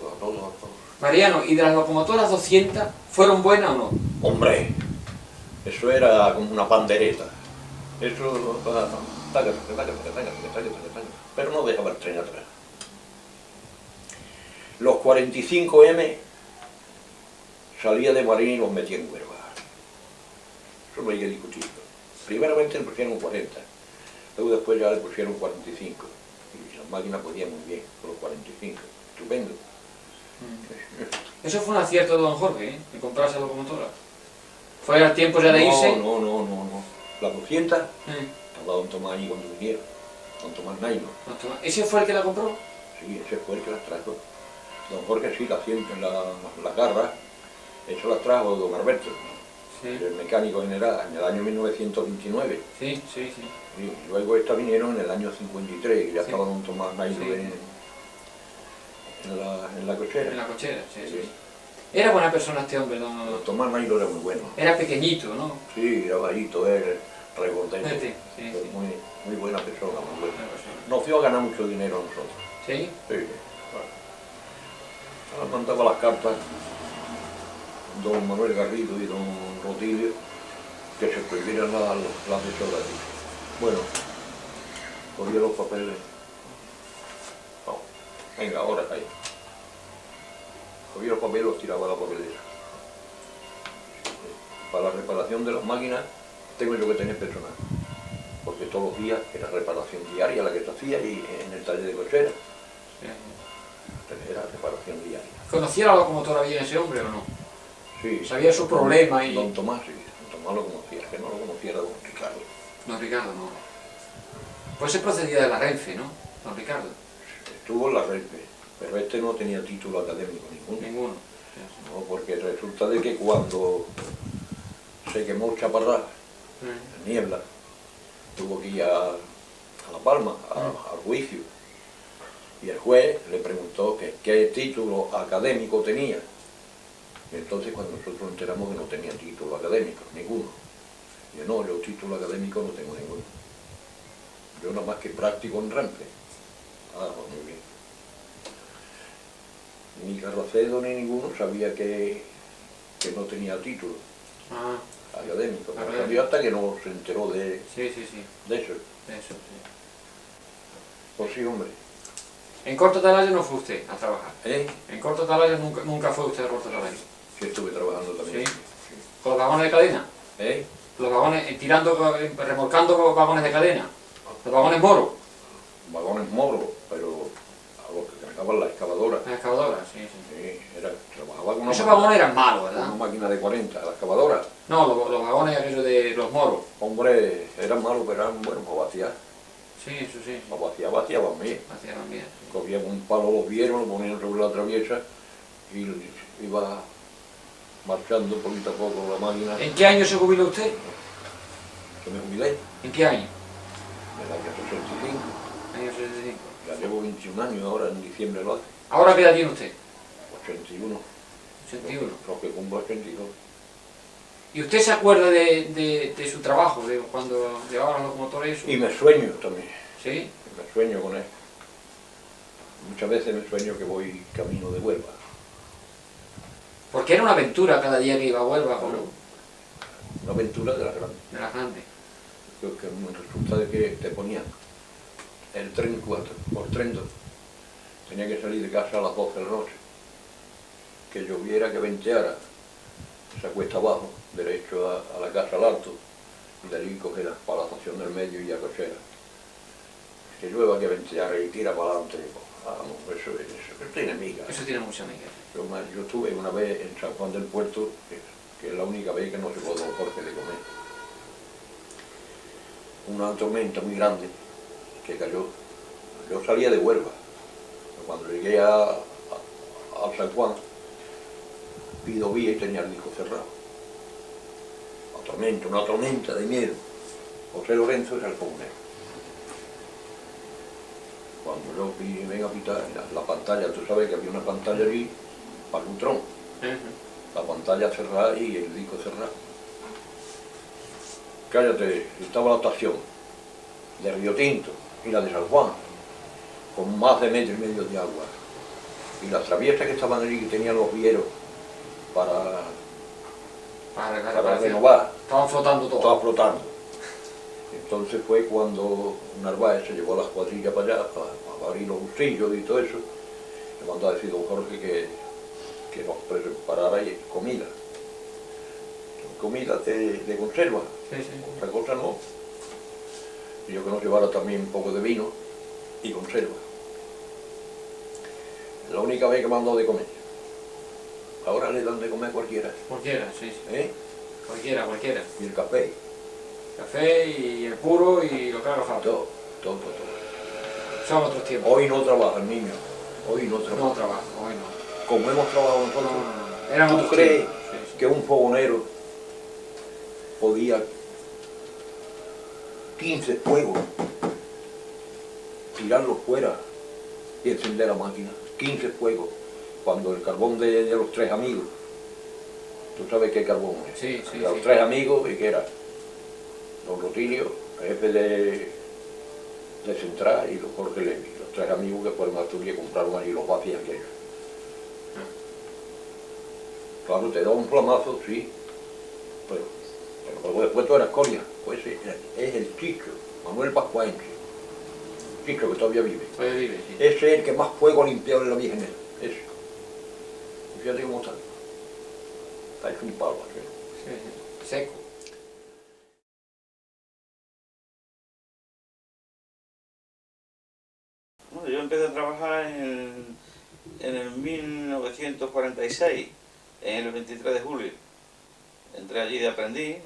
Mariano, ¿y de las locomotoras 200 fueron buenas o no? Hombre, eso era como una pandereta. Eso, pero no dejaba el tren atrás. Los 45M salía de Marín y los metía en Huelva. Eso no hay que discutir. Primeramente le pusieron 40, luego después ya le pusieron 45. Y las máquinas podían muy bien con los 45. Estupendo. Eso fue un acierto de don Jorge, ¿eh? De comprarse la locomotora. ¿Fue al tiempo ya de irse? No. La 200 estaba don Tomás allí cuando vinieron. Don Tomás Nailo. ¿Ese fue el que la compró? Sí, ese fue el que las trajo. Don Jorge sí, la garra, eso las trajo don Alberto, Sí. el mecánico general, en el año 1929. Sí. Y luego estas vinieron en el año 53, y ya estaba don Tomás Nailo en la cochera. En la cochera, sí. Era buena persona este hombre, Don don... Tomás Nailo era muy bueno. Era pequeñito, ¿no? Sí, era bajito, era regordete. Sí. Muy buena persona, muy buena. Buena persona. Nos dio a ganar mucho dinero a nosotros. ¿Sí? Sí. Ahora mandaba las cartas don Manuel Garrido y don Rotilio que se prohibieran las desoras. Bueno, cogía los papeles. No, venga, ahora ahí. Cogía los papeles y los tiraba a la papelera. Para la reparación de las máquinas tengo yo que tener personal, porque todos los días era reparación diaria la que se hacía y en el taller de cochera. Era reparación diaria. ¿Conocía la locomotora bien ese hombre o no? Sí. Sabía su problema y... Don Tomás, sí. Don Tomás lo conocía, que no lo conociera don Ricardo. Don Ricardo, no. Pues se procedía de la Renfe, ¿no? Don Ricardo. Estuvo en la Renfe, pero este no tenía título académico ninguno. Ninguno. No, porque resulta de que cuando se quemó el Chaparrás, en Niebla, tuvo que ir a La Palma, al juicio. Y el juez le preguntó que qué título académico tenía. Y entonces cuando nosotros nos enteramos que no tenía título académico, ninguno. Y yo, no, yo título académico no tengo ninguno. Yo nada más que práctico en Renfe. Ah, pues muy bien. Ni Carracedo ni ninguno sabía que no tenía título académico. No sabía hasta que no se enteró de eso. De eso, sí. Pues sí, hombre. En Corto Atalaya no fue usted a trabajar. ¿Eh? En Corto Atalaya nunca fue usted a Corto Atalaya. Sí, estuve trabajando también. Sí. ¿Con los vagones de cadena? ¿Eh? Los vagones, remolcando vagones de cadena. Los vagones moros. Vagones moros, pero a los que cargaban la excavadora. Las excavadoras, sí. Sí, trabajaba con Esos una, vagones eran malos, con ¿verdad? una máquina de 40, la excavadora. No, los vagones aquellos de los moros. Hombre, eran malos, pero eran buenos para vaciar. Sí, eso sí. Para vaciaban bien. Hacían bien. Cogían un palo, los vieron, lo ponían sobre la traviesa y iba marchando poquito a poco la máquina. ¿En qué año se jubiló usted? Que me jubilé ¿En qué año? en el año 65. Año 65. Ya llevo 21 años ahora, en diciembre lo hace. ¿Ahora qué edad tiene usted? 81. 81. Los que cumplo 82. ¿Y usted se acuerda de su trabajo, de cuando llevaba los locomotores? Y me sueño también. ¿Sí? Me sueño con él. Muchas veces me sueño que voy camino de Huelva. Porque era una aventura cada día que iba a Huelva, ¿o no? Una aventura de las grandes. De las grandes. Creo que resulta de que te ponían el tren 4 por tren 2. Tenía que salir de casa a las 12 de la noche. Que lloviera, que venteara, se acuesta abajo, derecho a la casa al alto, y de allí coge para la estación del medio y a cochera. Que llueva, que venteara y tira para adelante. Vamos, eso tiene miga. Eso tiene mucha amiga. Yo estuve una vez en San Juan del Puerto, que es la única vez que no se puede Jorge de comer. Una tormenta muy grande que cayó. Yo salía de Huelva. Cuando llegué a San Juan, pido vía y tenía el disco cerrado. una tormenta de miedo. José Lorenzo era el comunero. Cuando yo vengo a pitar la pantalla, tú sabes que había una pantalla allí para un tron. La pantalla cerrada y el disco cerrado. Cállate, estaba la estación de Río Tinto y la de San Juan, con más de 1,5 metros de agua. Y las traviesas que estaban allí, que tenían los vieros para renovar. Estaban flotando todo. Estaba flotando. Entonces fue cuando Narváez se llevó a las cuadrillas para allá, para abrir los bolsillos y todo eso. Le mandó a decir don Jorge que nos preparara comida. Comida de conserva. Sí, sí. Otra cosa no. Y yo que nos llevara también un poco de vino y conserva. La única vez que me han dado de comer. Ahora le dan de comer cualquiera. Cualquiera, sí, sí. ¿Eh? Cualquiera. Y el café. Café y el puro y lo que haga falta. Todo. Son otros tiempos. Hoy no trabajan, niños. Hoy no trabajan. No trabajo, hoy no. Como hemos trabajado nosotros. No. Eran ¿Tú otros crees tiempos. Sí, sí. que un fogonero podía 15 fuegos, tirarlos fuera y encender la máquina? 15 fuegos. Cuando el carbón de los 3 amigos, tú sabes qué carbón es. Sí, sí, De los sí. 3 amigos, ¿y qué era? Don Rutilio, jefe de Central, y don Jorge Levi. Los 3 amigos que fueron a Asturias y compraron allí los vacíos aquellos. Claro, te da un plamazo, sí, pero luego después tú eras Coria, pues es el Chicho, Manuel Pascuense, Chicho que todavía vive. Todavía vive, sí. Ese es el que más fuego ha limpiado en la Virgen, ese. Y fíjate cómo está. Está hecho un palo, ¿sí? Sí, sí. Seco. Bueno, yo empecé a trabajar en el 1946, en el 23 de julio. Entré allí de aprendiz,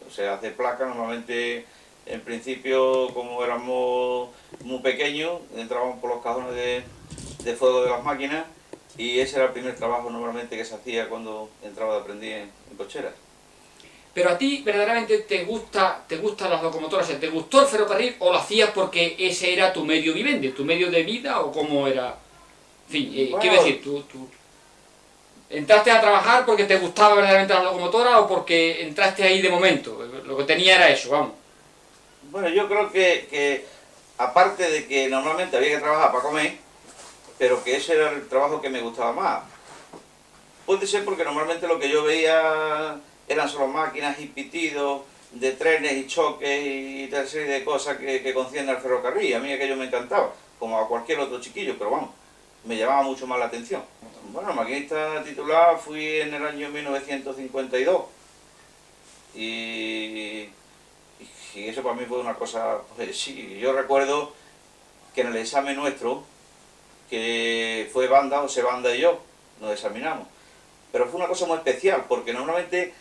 o sea, hacer placa. Normalmente, en principio, como éramos muy pequeños, entrábamos por los cajones de fuego de las máquinas, y ese era el primer trabajo normalmente que se hacía cuando entraba de aprendiz en cocheras. Pero a ti verdaderamente te gustan las locomotoras, ¿te gustó el ferrocarril o lo hacías porque ese era tu medio vivendi, tu medio de vida o cómo era? En fin, Bueno, quiero decir, ¿tú entraste a trabajar porque te gustaba verdaderamente la locomotora o porque entraste ahí de momento? Lo que tenía era eso, vamos. Bueno, yo creo que aparte de que normalmente había que trabajar para comer, pero que ese era el trabajo que me gustaba más. Puede ser porque normalmente lo que yo veía eran solo máquinas y pitidos de trenes y choques y tal serie de cosas que conciernen al ferrocarril. A mí aquello me encantaba, como a cualquier otro chiquillo, pero vamos, me llamaba mucho más la atención. Bueno, maquinista titular fui en el año 1952 y eso para mí fue una cosa, pues sí, yo recuerdo que en el examen nuestro, que fue banda, José Banda y yo, nos examinamos. Pero fue una cosa muy especial, porque normalmente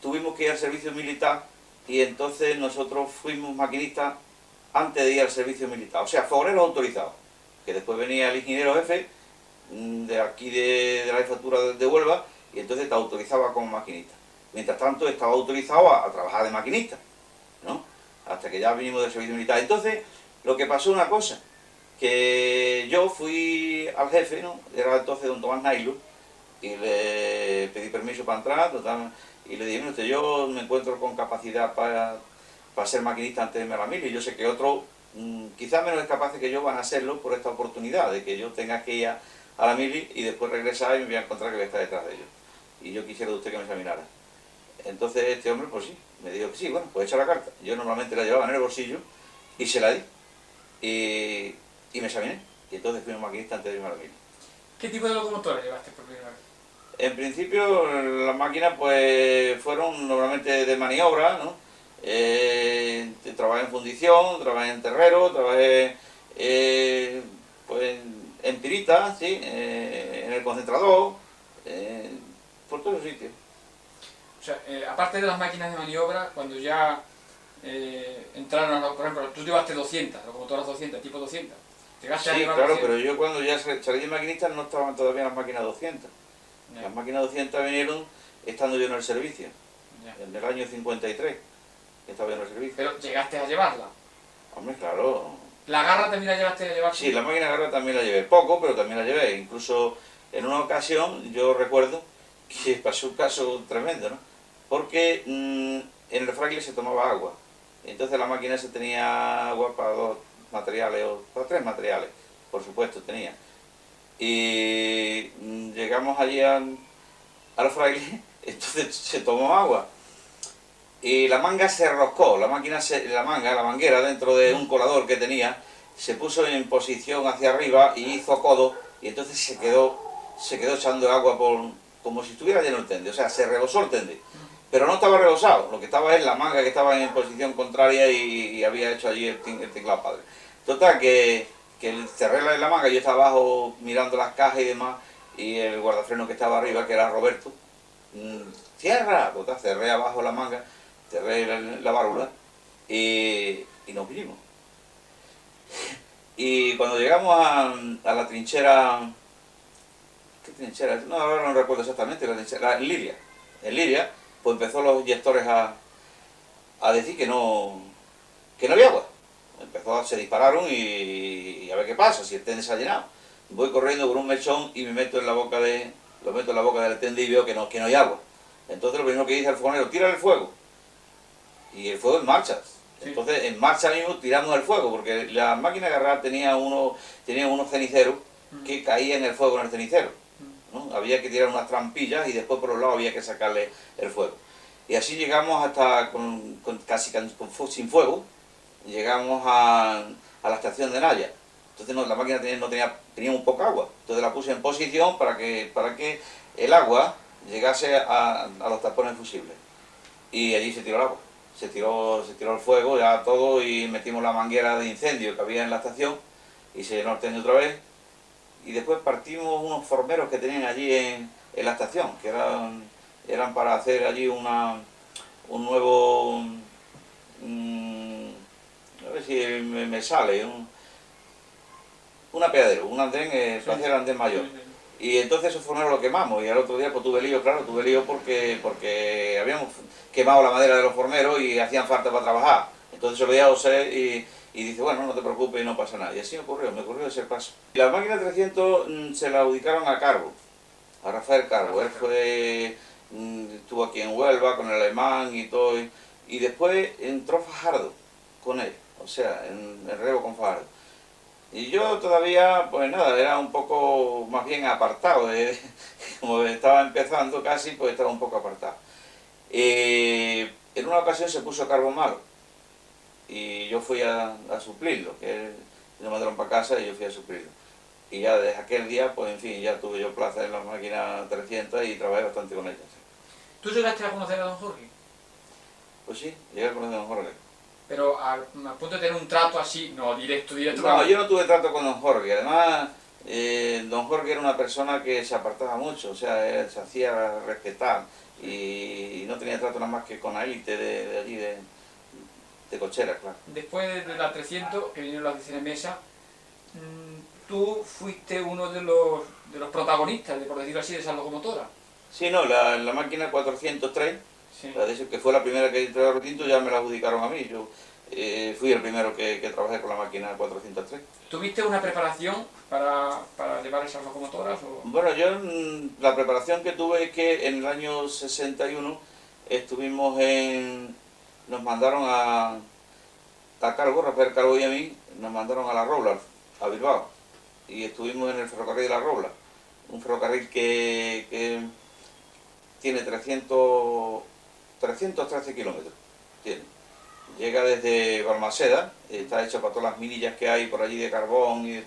tuvimos que ir al servicio militar y entonces nosotros fuimos maquinistas antes de ir al servicio militar. O sea, fogoneros autorizados, que después venía el ingeniero jefe de aquí de la jefatura de Huelva y entonces te autorizaba como maquinista. Mientras tanto estaba autorizado a trabajar de maquinista, ¿no? Hasta que ya vinimos del servicio militar. Entonces, lo que pasó una cosa, que yo fui al jefe, ¿no? Era entonces don Tomás Nailo, y le pedí permiso para entrar, total, y le dije, mire, yo me encuentro con capacidad para ser maquinista antes de irme a la mili, y yo sé que otros, quizás menos capaces que yo, van a hacerlo por esta oportunidad, de que yo tenga que ir a la mili y después regresar y me voy a encontrar que voy a estar detrás de ellos. Y yo quisiera de usted que me examinara. Entonces este hombre, pues sí, me dijo que sí, bueno, pues echa la carta. Yo normalmente la llevaba en el bolsillo y se la di. Y me examiné. Y entonces fui un maquinista antes de irme a la mili. ¿Qué tipo de locomotora llevaste por primera vez? En principio las máquinas pues fueron normalmente de maniobra, ¿no? Trabajé en fundición, trabajé en terrero, trabajé pues en pirita, ¿sí? En el concentrador, por todos los sitios. O sea, aparte de las máquinas de maniobra, cuando ya entraron, por ejemplo, tú llevaste 200, locomotoras 200, tipo 200. ¿Llegaste a Sí, llevar claro, 200? pero yo cuando ya salí de maquinista no estaban todavía las máquinas 200. Ya. Las máquinas 200 vinieron estando yo en el servicio. Ya. en el año 53, que estaba en el servicio. Pero llegaste a llevarla. Hombre, claro. ¿La garra también la llevaste a llevar? Sí, la máquina de garra también la llevé. Poco, pero también la llevé. Incluso en una ocasión yo recuerdo que pasó un caso tremendo, ¿no? Porque en el fraile se tomaba agua. Entonces la máquina se tenía agua para 2 materiales, o para 3 materiales, por supuesto tenía. Y llegamos allí al fraile, entonces se tomó agua. Y la manga se roscó, la manguera dentro de un colador que tenía, se puso en posición hacia arriba y hizo codo, y entonces se quedó echando agua como si estuviera lleno el tende, o sea, se rebosó el tende. Pero no estaba rebosado, lo que estaba es la manga que estaba en posición contraria y había hecho allí el tinglado padre. Total, que cerré la manga, yo estaba abajo mirando las cajas y demás, y el guardafreno que estaba arriba, que era Roberto, cierra, total, cerré abajo la manga, cerré la válvula y nos vinimos. Y cuando llegamos a la trinchera, ¿qué trinchera? No, ahora no recuerdo exactamente, la trinchera, en Liria, pues empezó los inyectores a decir que no había agua. Se dispararon y a ver qué pasa, si el tende se ha llenado. Voy corriendo con un mechón y me meto en la boca del tende y veo que no hay agua. Entonces lo primero que dice el fogonero, tira el fuego. Y el fuego en marcha. Sí. Entonces en marcha mismo tiramos el fuego, porque la máquina de agarrar tenía unos ceniceros que caían en el fuego en el cenicero, ¿no? Había que tirar unas trampillas y después por los lados había que sacarle el fuego. Y así llegamos hasta casi sin fuego, llegamos a la estación de Naya. Entonces la máquina tenía un poca agua, entonces la puse en posición para que el agua llegase a los tapones fusibles. Y allí se tiró el agua. Se tiró el fuego, ya todo, y metimos la manguera de incendio que había en la estación y se llenó el tende otra vez. Y después partimos unos formeros que tenían allí en la estación, que eran para hacer allí un nuevo, a ver si me sale, un apeadero, un andén, para hacer el andén mayor. Y entonces esos formeros lo quemamos, y al otro día pues tuve lío porque habíamos quemado la madera de los formeros y hacían falta para trabajar. Entonces se lo di a José y dice, bueno, no te preocupes, no pasa nada. Y así me ocurrió ese paso. La máquina 300 se la adjudicaron a Carbo, a Rafael Carbo. Él estuvo aquí en Huelva con el alemán y todo, y después entró Fajardo con él, o sea, en el relevo con Fajardo. Y yo todavía, pues nada, era un poco más bien apartado, como estaba empezando casi, pues estaba un poco apartado. En una ocasión se puso Carbo malo y yo fui a suplirlo, que me mandaron para casa y yo fui a suplirlo. Y ya desde aquel día, pues en fin, ya tuve yo plaza en la máquina 300 y trabajé bastante con ella. ¿Sí? ¿Tú llegaste a conocer a don Jorge? Pues sí, llegué a conocer a don Jorge. Pero a punto de tener un trato así, no directo. No, yo no tuve trato con don Jorge. Además, don Jorge era una persona que se apartaba mucho, o sea, él se hacía respetar y no tenía trato nada más que con la élite de allí, de cochera, claro. Después de la 300, que vinieron las oficinas de mesa, tú fuiste uno de los protagonistas, por decirlo así, de esa locomotora. Sí, no, la máquina 403, Sí. que fue la primera que entró a Retinto, ya me la adjudicaron a mí. Yo fui el primero que trabajé con la máquina 403. ¿Tuviste una preparación para llevar esas locomotoras? O? Bueno, yo la preparación que tuve es que en el año 61 nos mandaron a Calvo, Rafael Calvo y a mí, nos mandaron a La Robla, a Bilbao, y estuvimos en el ferrocarril de La Robla, un ferrocarril que tiene 313 kilómetros, llega desde Balmaseda, está hecho para todas las minillas que hay por allí de carbón, y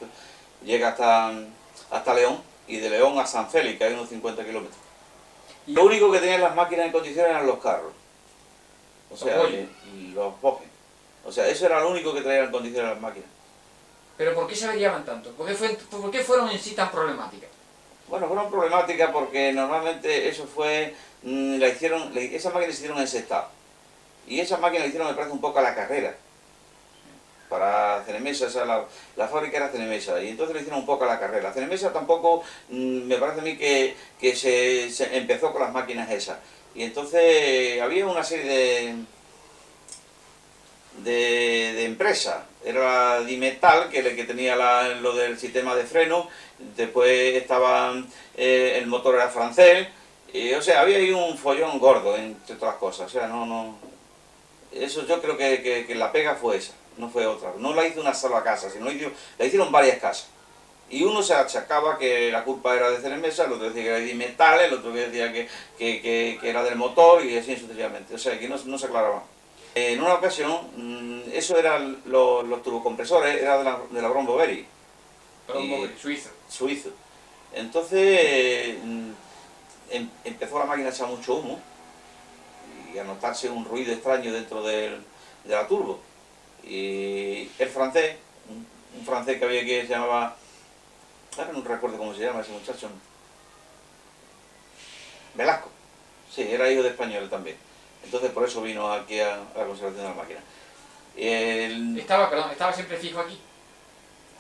llega hasta León, y de León a San Félix, que hay unos 50 kilómetros. Lo único que tenían las máquinas en condiciones eran los carros, o sea, los bojes. O sea, eso era lo único que traían en condiciones las máquinas. ¿Pero por qué se averiaban tanto? ¿Por qué fueron en sí tan problemáticas? Bueno, fueron problemáticas porque normalmente eso fue, esas máquinas se hicieron en sextado. Y esas máquinas le hicieron, me parece, un poco a la carrera. Para Cenemesa, o sea, la fábrica era Cenemesa, y entonces le hicieron un poco a la carrera. Cenemesa tampoco, me parece a mí que se empezó con las máquinas esas. Y entonces había una serie de empresas. Era la Dimetal, que tenía lo del sistema de freno, después estaba el motor era francés, o sea, había ahí un follón gordo, entre otras cosas. O sea, eso yo creo que la pega fue esa, no fue otra. No la hizo una sola casa, sino la hicieron varias casas. Y uno se achacaba que la culpa era de Ceremesa, el otro decía que era de Dimetal, el otro que decía que era del motor, y así sucesivamente. O sea, que no se aclaraba. En una ocasión, eso eran los turbocompresores, era de la Brombo Berry, Suizo. suizo. Entonces empezó la máquina a echar mucho humo y a notarse un ruido extraño dentro de la turbo. Y el francés, un francés que había que se llamaba, ahora no recuerdo cómo se llama ese muchacho, Velasco, sí, era hijo de español también. Entonces por eso vino aquí a la conservación de la máquina. Estaba siempre fijo aquí.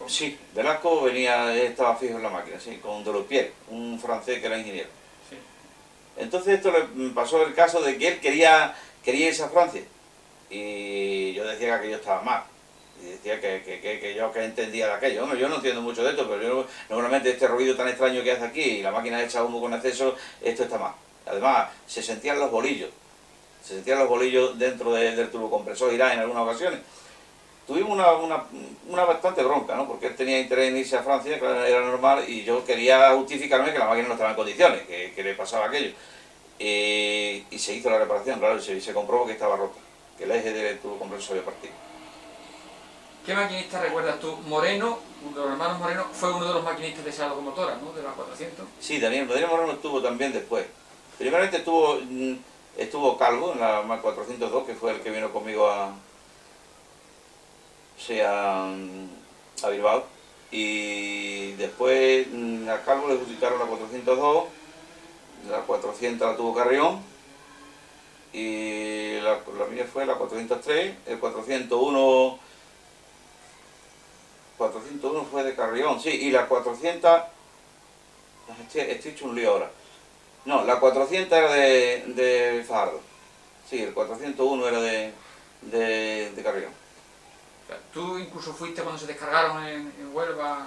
Sí, Velasco estaba fijo en la máquina, sí, con Delopierre, un francés que era ingeniero. Sí. Entonces esto le pasó el caso de que él quería irse a Francia. Y yo decía que aquello estaba mal. Y decía que yo que entendía de aquello. Hombre, yo no entiendo mucho de esto, pero yo normalmente este ruido tan extraño que hace aquí y la máquina echa humo con exceso, esto está mal. Además, se sentían los bolillos. Se sentían los bolillos dentro del turbocompresor Irán en algunas ocasiones. Tuvimos una bastante bronca, ¿no? Porque él tenía interés en irse a Francia, que era normal, y yo quería justificarme que la máquina no estaba en condiciones, que le pasaba aquello. Y se hizo la reparación, claro, y se comprobó que estaba rota, que el eje del turbocompresor había partido. ¿Qué maquinista recuerdas tú? Moreno, uno de los hermanos Moreno, fue uno de los maquinistas de esa locomotora, ¿no? De la 400. Sí, Daniel Moreno estuvo también después. Primeramente estuvo Calvo en la MAC 402, que fue el que vino conmigo a Bilbao. Y después a Calvo le adjudicaron la 402, la 400 la tuvo Carrión, y la mía fue la 403, el 401 fue de Carrión, sí, y la 400, estoy hecho un lío ahora. No, la 400 era de Fajardo, sí, el 401 era de Carrión. O sea, ¿tú incluso fuiste cuando se descargaron en Huelva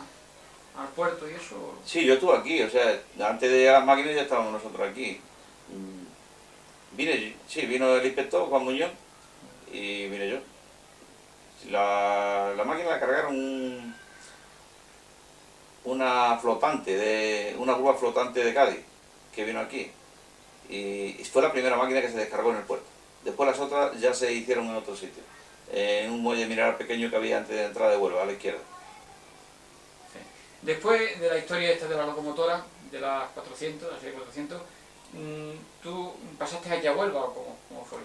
al puerto y eso? Sí, yo estuve aquí, o sea, antes de las máquinas ya estábamos nosotros aquí. Vino el inspector Juan Muñoz y vine yo. La máquina la cargaron una grúa flotante de Cádiz, que vino aquí. Y fue la primera máquina que se descargó en el puerto. Después las otras ya se hicieron en otro sitio, en un muelle mineral pequeño que había antes de la entrada de Huelva, a la izquierda. Sí. Después de la historia esta de la locomotora, de las 400, la serie 400, ¿tú pasaste aquí a Huelva o cómo fue?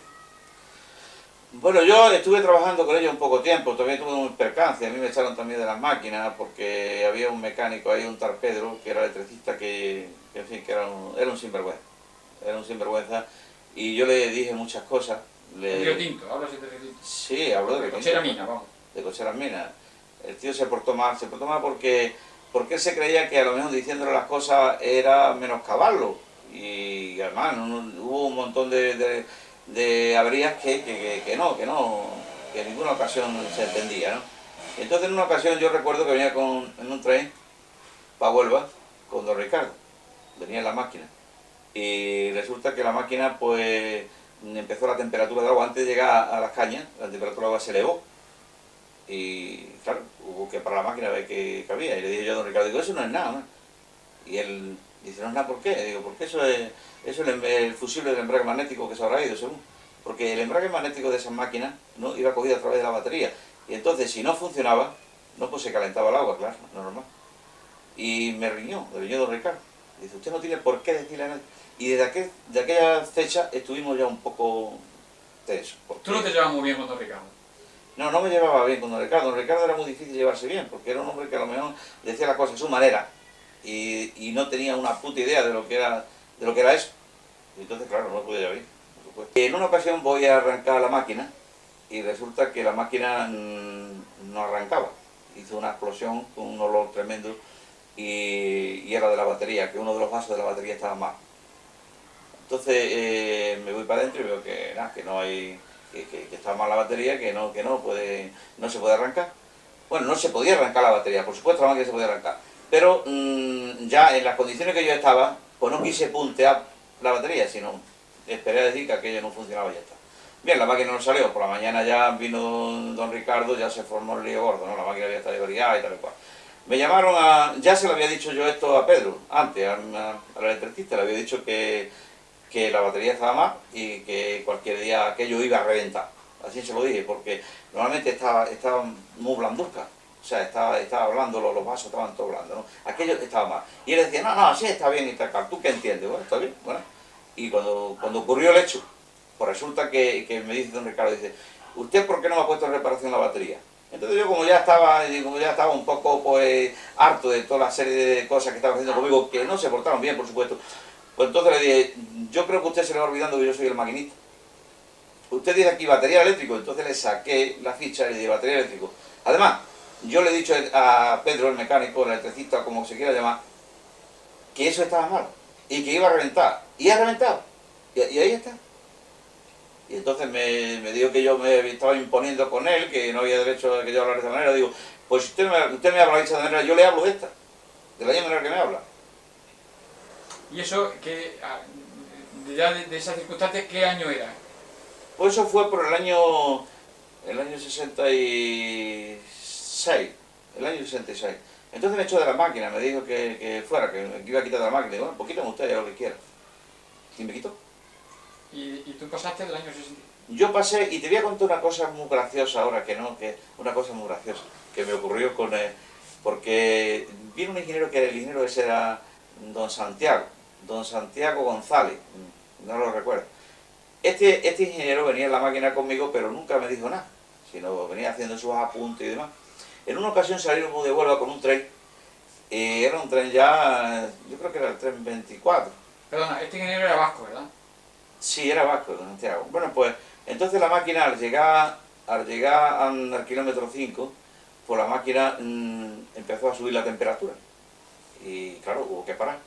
Bueno, yo estuve trabajando con ellos un poco tiempo, también tuve un percance, a mí me echaron también de las máquinas porque había un mecánico ahí, un tal Pedro, que era electricista, en fin, que era un sinvergüenza, y yo le dije muchas cosas. Río Tinto, hablas de Río Tinto. Sí, habló de Río Tinto. Cochera Mina, vamos. De Cocheras Minas. El tío se portó mal porque él se creía que a lo mejor diciéndole las cosas era menoscabarlo, y además hubo un montón de averías que en ninguna ocasión se entendía, ¿no? Y entonces en una ocasión yo recuerdo que venía en un tren para Huelva con don Ricardo, venía en la máquina, y resulta que la máquina pues empezó la temperatura del agua, antes de llegar a las cañas, la temperatura del agua se elevó, y claro, hubo que parar la máquina a ver qué había, y le dije yo a don Ricardo, digo, eso no es nada, ¿no? Y él dice, no es nada, ¿por qué? Digo, porque eso es el fusible del embrague magnético que se habrá ido, según. Porque el embrague magnético de esas máquinas no iba cogido a través de la batería. Y entonces, si no funcionaba, pues se calentaba el agua, claro, no es normal. Y me riñó don Ricardo. Dice, usted no tiene por qué decirle a nadie. Y de aquella fecha estuvimos ya un poco tensos. ¿Tú no te llevas muy bien con don Ricardo? No me llevaba bien con don Ricardo. Don Ricardo era muy difícil llevarse bien, porque era un hombre que a lo mejor decía las cosas a su manera y no tenía una puta idea de lo que era eso. Y entonces, claro, no me pude llevar bien, por supuesto. En una ocasión voy a arrancar la máquina y resulta que la máquina no arrancaba. Hizo una explosión con un olor tremendo y era de la batería, que uno de los vasos de la batería estaba mal. Entonces me voy para adentro y veo que nada, que no hay, que está mal la batería, que no puede, no se puede arrancar. Bueno, no se podía arrancar la batería, por supuesto la máquina se podía arrancar, pero ya en las condiciones que yo estaba, pues no quise puntear la batería, sino esperé a decir que aquello no funcionaba y ya está. Bien, la máquina no salió, por la mañana ya vino don Ricardo, ya se formó el lío gordo, ¿no? La máquina ya está desbrigada y tal y cual. Me llamaron ya se lo había dicho yo esto a Pedro, antes, al electricista, le había dicho que la batería estaba mal y que cualquier día aquello iba a reventar. Así se lo dije, porque normalmente estaba muy blanduzca, o sea, estaba blando, los vasos estaban todos blandos, ¿no? Aquello estaba mal. Y él decía, no, sí, está bien y tal, ¿tú qué entiendes? Bueno, está bien, bueno. Y cuando ocurrió el hecho, pues resulta que me dice don Ricardo, dice, ¿usted por qué no me ha puesto en reparación la batería? Entonces yo como ya estaba un poco pues harto de toda la serie de cosas que estaban haciendo conmigo, que no se portaron bien, por supuesto, pues entonces le dije, yo creo que usted se le va olvidando que yo soy el maquinista. Usted dice aquí batería eléctrico, entonces le saqué la ficha y le dije batería eléctrico. Además, yo le he dicho a Pedro, el mecánico, el electricista, como se quiera llamar, que eso estaba mal y que iba a reventar. Y ha reventado. Y ahí está. Y entonces me dijo que yo me estaba imponiendo con él, que no había derecho a que yo hablara de esa manera. Digo, pues si usted me habla de esa manera, yo le hablo de esta, de la misma manera que me habla. Y eso, ya de esas circunstancias, ¿qué año era? Pues eso fue por el año 66, el año 66. Entonces me echó de la máquina, me dijo que fuera, que me iba a quitar de la máquina. Y digo, bueno, pues quítame usted lo que quiera. Y me quitó. ¿Y tú pasaste del año 60? Yo pasé, y te voy a contar una cosa muy graciosa ahora, una cosa muy graciosa, que me ocurrió porque vino un ingeniero, que el ingeniero ese era don Santiago González, no lo recuerdo. Este ingeniero venía en la máquina conmigo, pero nunca me dijo nada, sino venía haciendo sus apuntes y demás. En una ocasión salimos de Huelva con un tren, y era un tren ya, yo creo que era el tren 24. Perdona, este ingeniero era vasco, ¿verdad? Sí, era vasco, don Santiago. Bueno, pues entonces la máquina al llegar al kilómetro 5, pues la máquina empezó a subir la temperatura. Y claro, hubo que parar.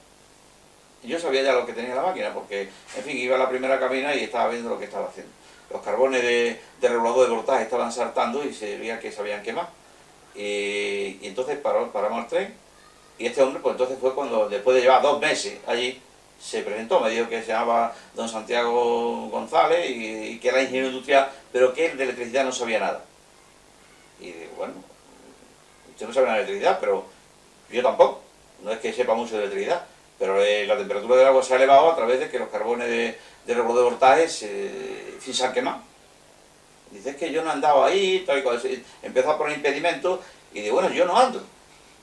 Yo sabía ya lo que tenía la máquina, porque, en fin, iba a la primera cabina y estaba viendo lo que estaba haciendo. Los carbones de regulador de voltaje estaban saltando y se veía que se habían quemado. Y entonces paramos el tren, y este hombre, pues entonces fue cuando, después de llevar 2 meses allí, se presentó, me dijo que se llamaba don Santiago González y que era ingeniero industrial, pero que él de electricidad no sabía nada. Y digo, bueno, usted no sabe nada de electricidad, pero yo tampoco, no es que sepa mucho de electricidad, pero la temperatura del agua se ha elevado a través de que los carbones de regulador de voltaje se han quemado. Dice, es que yo no andaba ahí, tal y cual. Empezó a poner impedimentos y digo, bueno, yo no ando.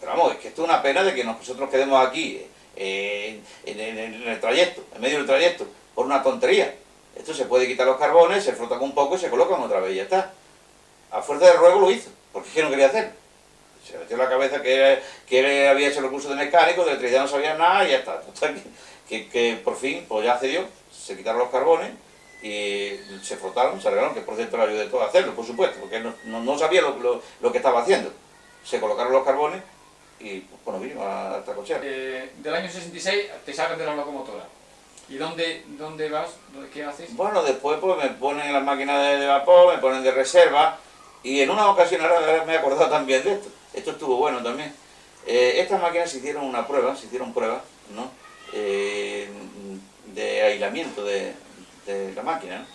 Pero vamos, es que esto es una pena de que nosotros quedemos aquí en el trayecto, en medio del trayecto, por una tontería. Esto se puede quitar los carbones, se frotan un poco y se colocan otra vez y ya está. A fuerza de ruego lo hizo, porque es que no quería hacerlo. Se metió en la cabeza que él había hecho los cursos de mecánico, de electricidad no sabía nada y ya está. Que por fin, pues ya cedió, se quitaron los carbones y se frotaron, se arreglaron, que por cierto le ayudé todo a hacerlo, por supuesto, porque él no sabía lo que estaba haciendo. Se colocaron los carbones y bueno, vino a esta cochera. Del año 66 te sacan de la locomotora. ¿Y dónde vas? ¿Qué haces? Bueno, después pues me ponen en las máquinas de vapor, me ponen de reserva, y en una ocasión, ahora me he acordado también de esto estuvo bueno también. Estas máquinas se hicieron pruebas, ¿no? De aislamiento de la máquina, ¿no?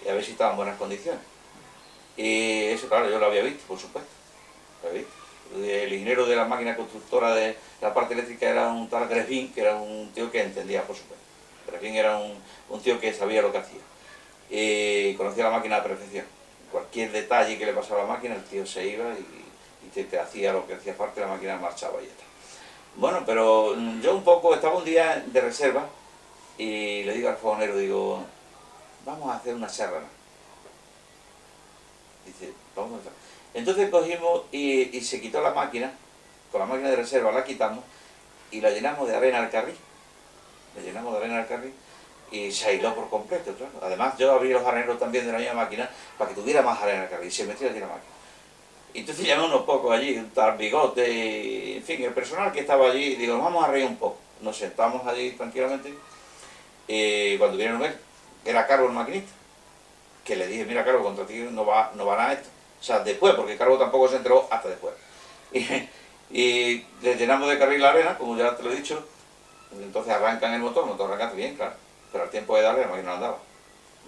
Y a ver si estaba en buenas condiciones. Y eso, claro, yo lo había visto, por supuesto. Lo había visto. El ingeniero de la máquina constructora de la parte eléctrica era un tal Grefín, que era un tío que entendía, por supuesto. Grefín era un tío que sabía lo que hacía. Y conocía la máquina a la perfección. Cualquier detalle que le pasaba a la máquina, el tío se iba y te hacía lo que hacía falta, la máquina marchaba y ya está. Bueno, pero yo estaba un día de reserva y le digo al fogonero, digo, vamos a hacer una serrana. Dice, vamos a hacer. Entonces cogimos y se quitó la máquina, con la máquina de reserva la quitamos y la llenamos de arena al carril. Y se aisló por completo, claro. Además yo abrí los areneros también de la misma máquina para que tuviera más arena al carril y se metió allí la máquina. Y entonces llamé unos pocos allí, un tal Bigote, y, en fin, el personal que estaba allí, digo, vamos a reír un poco. Nos sentamos allí tranquilamente cuando vinieron a ver, era Carlos el maquinista, que le dije, mira Carlos, contra ti no va nada esto. O sea, después, porque Carlos tampoco se enteró hasta después. Y le llenamos de carril la arena, como ya te lo he dicho, entonces arrancan el motor arranca bien, claro, pero al tiempo de darle la máquina no andaba,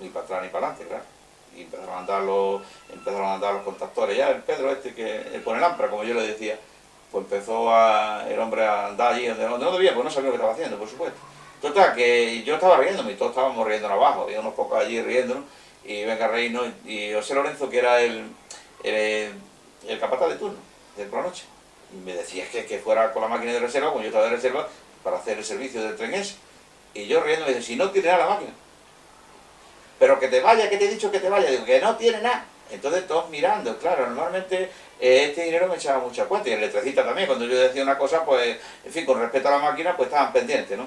ni para atrás ni para adelante, claro. Y empezaron a andar los contactores. Ya el Pedro el pone lámpara, como yo le decía, pues empezó el hombre a andar allí donde no debía, pues no sabía lo que estaba haciendo, por supuesto. Total, que yo estaba riéndome y todos estábamos riéndonos abajo, había unos pocos allí riéndonos, y venga a reírnos, y José Lorenzo, que era el capataz de turno, de por la noche, y me decía que fuera con la máquina de reserva, como yo estaba de reserva, para hacer el servicio del tren ese. Y yo riendo me dice, si no tiene nada la máquina. Pero que te vaya, que te he dicho que te vaya. Digo, que no tiene nada. Entonces todos mirando, claro, normalmente este dinero me echaba mucha cuenta. Y el electricista también, cuando yo decía una cosa, pues, en fin, con respecto a la máquina, pues estaban pendientes, ¿no?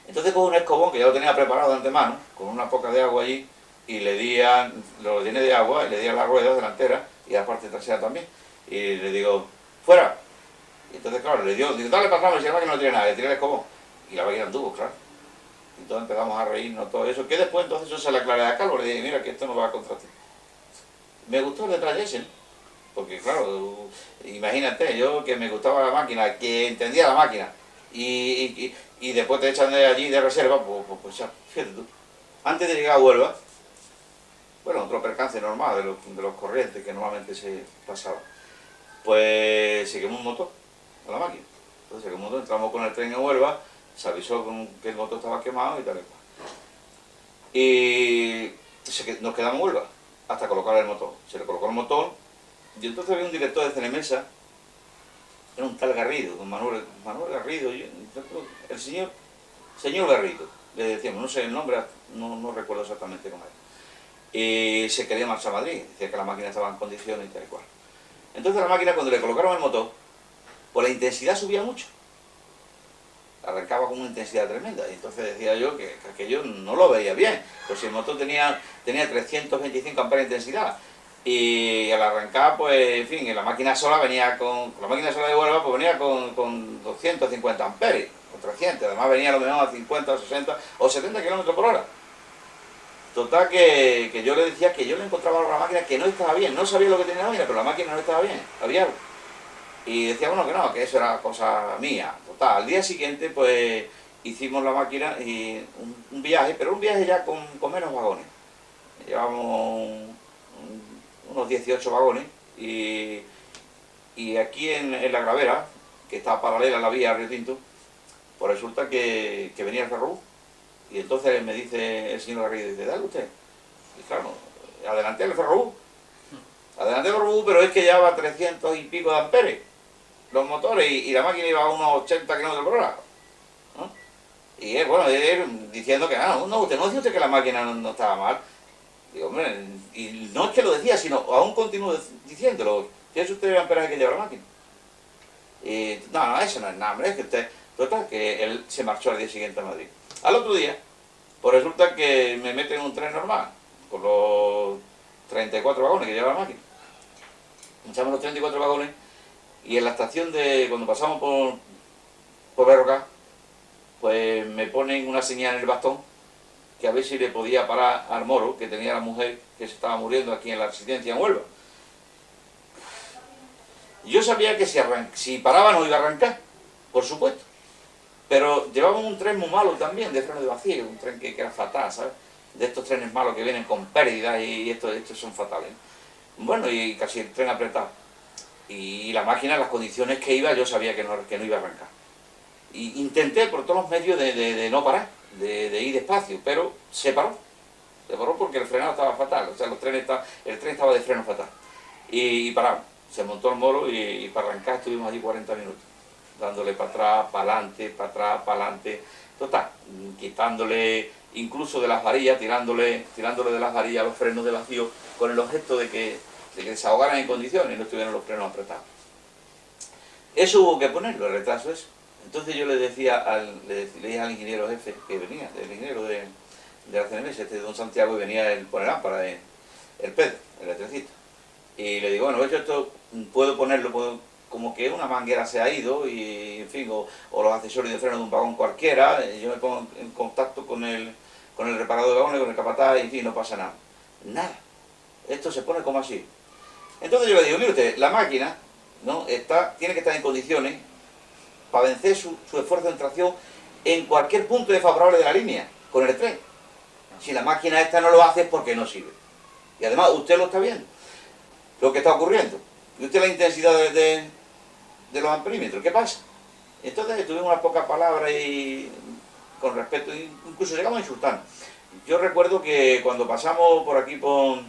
Entonces con un escobón, que ya lo tenía preparado de antemano, con una poca de agua allí, y lo llené de agua, y le di a la rueda delantera, y a la parte trasera también. Y le digo, fuera. Y entonces, claro, digo, dale para atrás, si la máquina no tiene nada, le tiré el escobón. Y la máquina anduvo, claro. Y entonces empezamos a reírnos, todo eso. Que después entonces yo se le aclaré a Carlos, le dije, mira, que esto no va contra ti. Me gustó el detalle ese, ¿no? Porque claro, imagínate, yo que me gustaba la máquina, que entendía la máquina, y después te echan de allí de reserva, pues ya, fíjate tú. Antes de llegar a Huelva, bueno, otro percance normal de los corrientes que normalmente se pasaba, pues se quemó un motor a la máquina. Entonces se quemó un motor, entramos con el tren en Huelva, se avisó que el motor estaba quemado y tal y cual. Y nos quedamos en Huelva hasta colocar el motor. Se le colocó el motor y entonces había un director de Cenemesa, era un tal Garrido, don Manuel Garrido, el señor Garrido, le decíamos, no sé el nombre, no recuerdo exactamente cómo era. Y se quería marchar a Madrid, decía que la máquina estaba en condiciones y tal y cual. Entonces la máquina, cuando le colocaron el motor, pues la intensidad subía mucho. Arrancaba con una intensidad tremenda, y entonces decía yo que aquello no lo veía bien, pues si el motor tenía 325 amperes de intensidad, y al arrancar, pues en fin, la máquina sola la máquina sola de Huelva, pues venía con 250 amperes, o 300, además venía a lo mejor a 50 o 60 o 70 kilómetros por hora. Total que yo le decía que yo le encontraba a la máquina que no estaba bien, no sabía lo que tenía la máquina, pero la máquina no estaba bien, había algo. Y decía, bueno, que no, que eso era cosa mía. Total, al día siguiente, pues, hicimos la máquina y un viaje, pero un viaje ya con menos vagones. Llevamos unos 18 vagones y aquí en la Gravera, que está paralela a la vía Río Tinto, pues resulta que venía el ferrobús. Y entonces me dice el señor Garrido, dice, dale usted. Y claro, adelanté el ferrobús. Adelanté el ferrobús, pero es que ya va 300 y pico de amperes los motores y la máquina iba a unos 80 km por hora, ¿no? Y él, bueno, él diciendo que usted no decía usted que la máquina no estaba mal. Digo, hombre, y no es que lo decía, sino aún continúo diciéndolo. ¿Qué es usted el amperaje que lleva la máquina? Y no, eso no es nada, hombre, es que usted, total, que él se marchó al día siguiente a Madrid. Al otro día, pues resulta que me meten en un tren normal, con los 34 vagones que lleva la máquina. Echamos los 34 vagones. Y en la estación cuando pasamos por Berroca, pues me ponen una señal en el bastón que a ver si le podía parar al moro que tenía la mujer que se estaba muriendo aquí en la residencia en Huelva. Yo sabía que si paraba no iba a arrancar, por supuesto. Pero llevaban un tren muy malo también, de freno de vacío, un tren que era fatal, ¿sabes? De estos trenes malos que vienen con pérdidas y estos son fatales. Bueno, y casi el tren apretado. Y la máquina, en las condiciones que iba, yo sabía que no iba a arrancar. Y intenté por todos los medios de no parar, de ir despacio, pero se paró. Se paró porque el frenado estaba fatal, o sea, el tren estaba de freno fatal. Y paramos. Se montó el moro y para arrancar estuvimos allí 40 minutos. Dándole para atrás, para adelante, para atrás, para adelante. Total, quitándole incluso de las varillas, tirándole de las varillas los frenos de vacío, con el objeto de que se ahogaran en condiciones y no estuvieran los frenos apretados. Eso hubo que ponerlo, el retraso eso. Entonces yo le dije al ingeniero jefe que venía, el ingeniero de la CNMS, de don Santiago, y venía el poner lámpara, el Pedro, el electricista. Y le digo, bueno, esto puedo ponerlo, puedo como que una manguera se ha ido y, en fin, o los accesorios de freno de un vagón cualquiera, yo me pongo en contacto con el reparador de vagones, con el capataz, y, en fin, no pasa nada. Nada. Esto se pone como así. Entonces yo le digo, mire usted, la máquina, ¿no?, tiene que estar en condiciones para vencer su esfuerzo de tracción en cualquier punto desfavorable de la línea, con el tren. Si la máquina esta no lo hace es porque no sirve. Y además usted lo está viendo, lo que está ocurriendo. Y usted la intensidad de los amperímetros, ¿qué pasa? Entonces tuvimos unas pocas palabras y con respeto, incluso llegamos a insultarnos. Yo recuerdo que cuando pasamos por aquí, después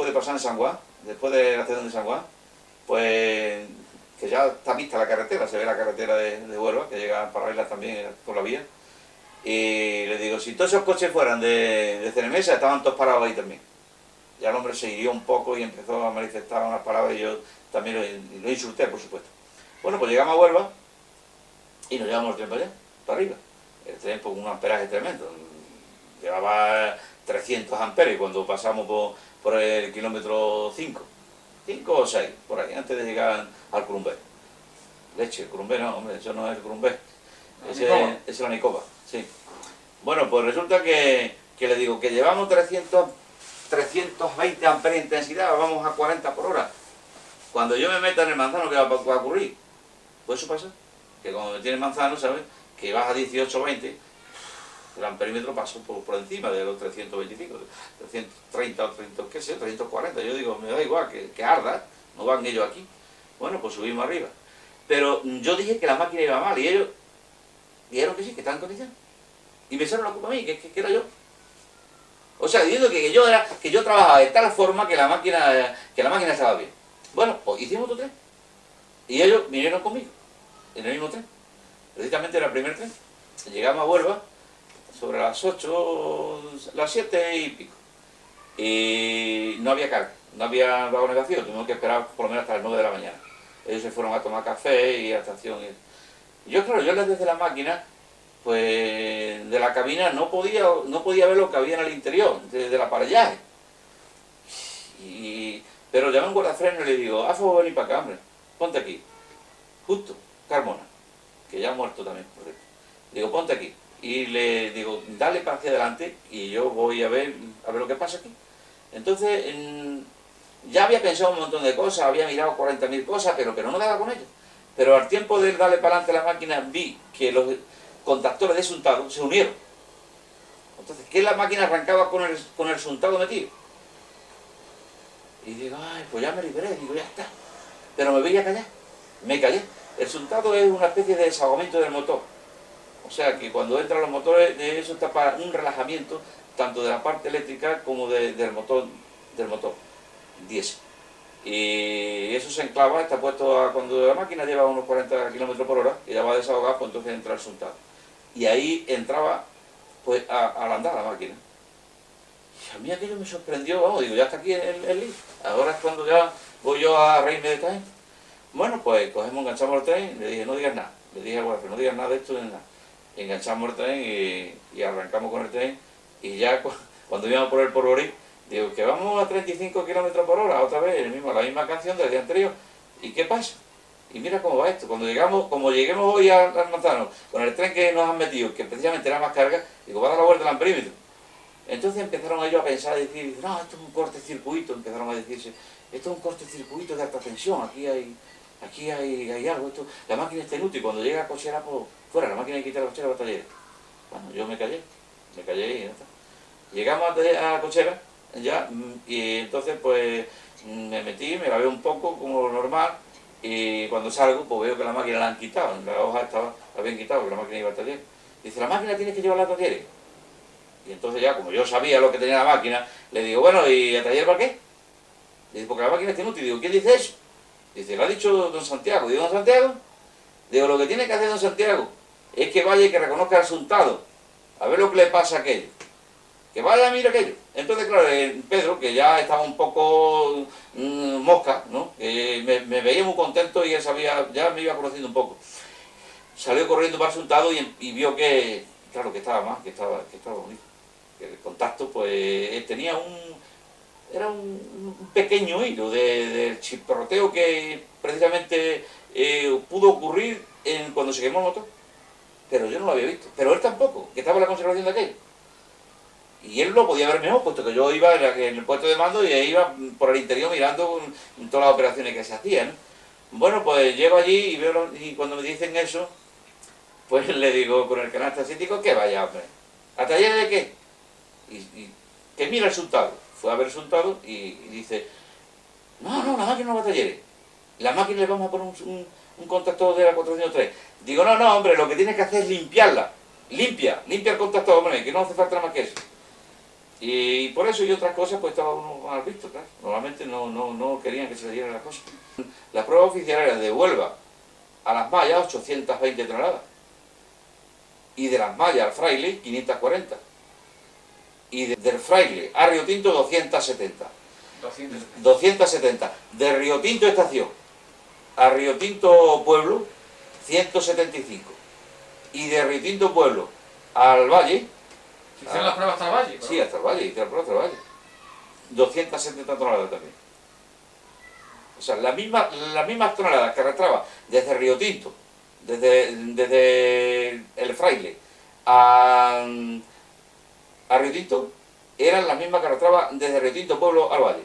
de pasar en San Juan, después de la estación de San Juan, pues que ya está vista la carretera, se ve la carretera de Huelva, que llega paralela también por la vía, y le digo, si todos esos coches fueran de Ceremesa, estaban todos parados ahí también. Ya el hombre se hirió un poco y empezó a manifestar unas palabras y yo también lo insulté, por supuesto. Bueno, pues llegamos a Huelva y nos llevamos el tren para allá, para arriba. El tren con un amperaje tremendo, llevaba 300 amperes cuando pasamos por el kilómetro 5 o 6, por ahí, antes de llegar al Curumbé. Leche, el Curumbé no, hombre, eso no es el Curumbé, ese es la Nicoba, sí. Bueno, pues resulta que le digo que llevamos 320 amperes de intensidad, vamos a 40 por hora. Cuando yo me meta en el manzano, ¿qué va a ocurrir? Pues eso pasa, que cuando me tiene el manzano, ¿sabes?, que vas a 18 o 20, el amperímetro pasó por encima de los 325, 330 o 300, qué sé, 340. Yo digo, me da igual, que arda, no van ellos aquí. Bueno, pues subimos arriba. Pero yo dije que la máquina iba mal y ellos dijeron que sí, que estaban en condiciones. Y me echaron la culpa a mí, que era yo. O sea, diciendo que yo trabajaba de tal forma que la máquina estaba bien. Bueno, pues hicimos otro tren. Y ellos vinieron conmigo, en el mismo tren. Precisamente era el primer tren. Llegamos a Huelva sobre las 8, las 7 y pico. Y no había carga, no había vagones vacíos, tuvimos que esperar por lo menos hasta las 9 de la mañana. Ellos se fueron a tomar café y a estación. Y yo, claro, yo desde la máquina, pues de la cabina no podía ver lo que había en el interior, desde el aparellaje. Pero llamé a un guardafreno y le digo, haz favor, venir para acá, hombre, ponte aquí. Justo, Carmona, que ya ha muerto también, por cierto. Digo, ponte aquí. Y le digo, dale para hacia adelante y yo voy a ver lo que pasa aquí. Entonces, ya había pensado un montón de cosas, había mirado 40.000 cosas, pero no daba con ello. Pero al tiempo de darle para adelante a la máquina, vi que los contactores de suntado se unieron. Entonces, que la máquina arrancaba con el suntado metido. Y digo, ay, pues ya me liberé, digo, ya está. Pero me veía callar, me callé. El suntado es una especie de desahogamiento del motor. O sea que cuando entran los motores, eso está para un relajamiento tanto de la parte eléctrica como del motor diésel. Y eso se enclava, está puesto cuando la máquina lleva unos 40 km por hora, y ya va a desahogar, pues entonces entra el suntado. Y ahí entraba pues al andar la máquina. Y a mí aquello me sorprendió, vamos, digo, ya está aquí el lío. Ahora es cuando ya voy yo a reírme de esta gente. Bueno, pues enganchamos el tren, le dije, no digas nada. Le dije al guardia, no digas nada de esto ni nada. Enganchamos el tren y arrancamos con el tren. Y ya cuando íbamos por el Porvorí, digo, que vamos a 35 km por hora, otra vez, la misma canción del día anterior. ¿Y qué pasa? Y mira cómo va esto. Como lleguemos hoy al Manzano, con el tren que nos han metido, que precisamente era más carga, digo, va a dar la vuelta al amperímetro. Entonces empezaron ellos a pensar, a decir, no, esto es un cortocircuito, empezaron a decirse, esto es un cortocircuito de alta tensión, aquí hay algo, la máquina está inútil, cuando llega a cochera, pues fuera, la máquina hay que quitar la cochera para taller. Bueno, yo me callé y ya está. Llegamos a cochera, ya, y entonces pues me metí, me lavé un poco, como lo normal, y cuando salgo, pues veo que la máquina la han quitado, la hoja la habían quitado, que la máquina iba al taller. Dice, ¿la máquina tienes que llevarla a taller? Y entonces ya, como yo sabía lo que tenía la máquina, le digo, bueno, ¿y a taller para qué? Dice, porque la máquina está inútil. Digo, ¿quién dice eso? Dice, lo ha dicho don Santiago. Digo, ¿don Santiago? Digo, lo que tiene que hacer don Santiago es que vaya y que reconozca el suntado, a ver lo que le pasa a aquello. Que vaya a mirar aquello. Entonces, claro, Pedro, que ya estaba un poco mosca, ¿no? Me veía muy contento y él sabía, ya me iba conociendo un poco. Salió corriendo para el suntado y vio que, claro, que estaba mal, que estaba bonito. El contacto, pues, tenía un pequeño hilo del chisporroteo que precisamente pudo ocurrir cuando se quemó el motor. Pero yo no lo había visto. Pero él tampoco, que estaba en la conservación de aquello. Y él lo podía ver mejor, puesto que yo iba en el puesto de mando y iba por el interior mirando todas las operaciones que se hacían. Bueno, pues llego allí y veo y cuando me dicen eso, pues le digo con el canal acético que vaya, hombre. ¿A taller de qué? Y que mira el resultado. Fue a ver el resultado y dice, no, la máquina no va a talleres. La máquina le vamos a poner un contactor de la 403. Digo, no, hombre, lo que tienes que hacer es limpiarla. Limpia el contactor, hombre, que no hace falta más que eso. Y por eso y otras cosas, pues estaba uno mal visto, claro. Normalmente no querían que se le dieran las cosas. La prueba oficial era de Huelva a Las Mallas, 820 toneladas. Y de Las Mallas al Fraile, 540. Y del Fraile a Río Tinto, 270. 270. De Río Tinto Estación a Río Tinto Pueblo, 175. Y de Río Tinto Pueblo al Valle... ¿Hicieron las pruebas hasta el Valle? Sí, hasta el Valle, hicieron las pruebas hasta el Valle. 270 toneladas también. O sea, las mismas toneladas que arrastraba desde Río Tinto, desde el Fraile a Río Tinto, eran las mismas que arrastraba desde Río Tinto Pueblo al Valle.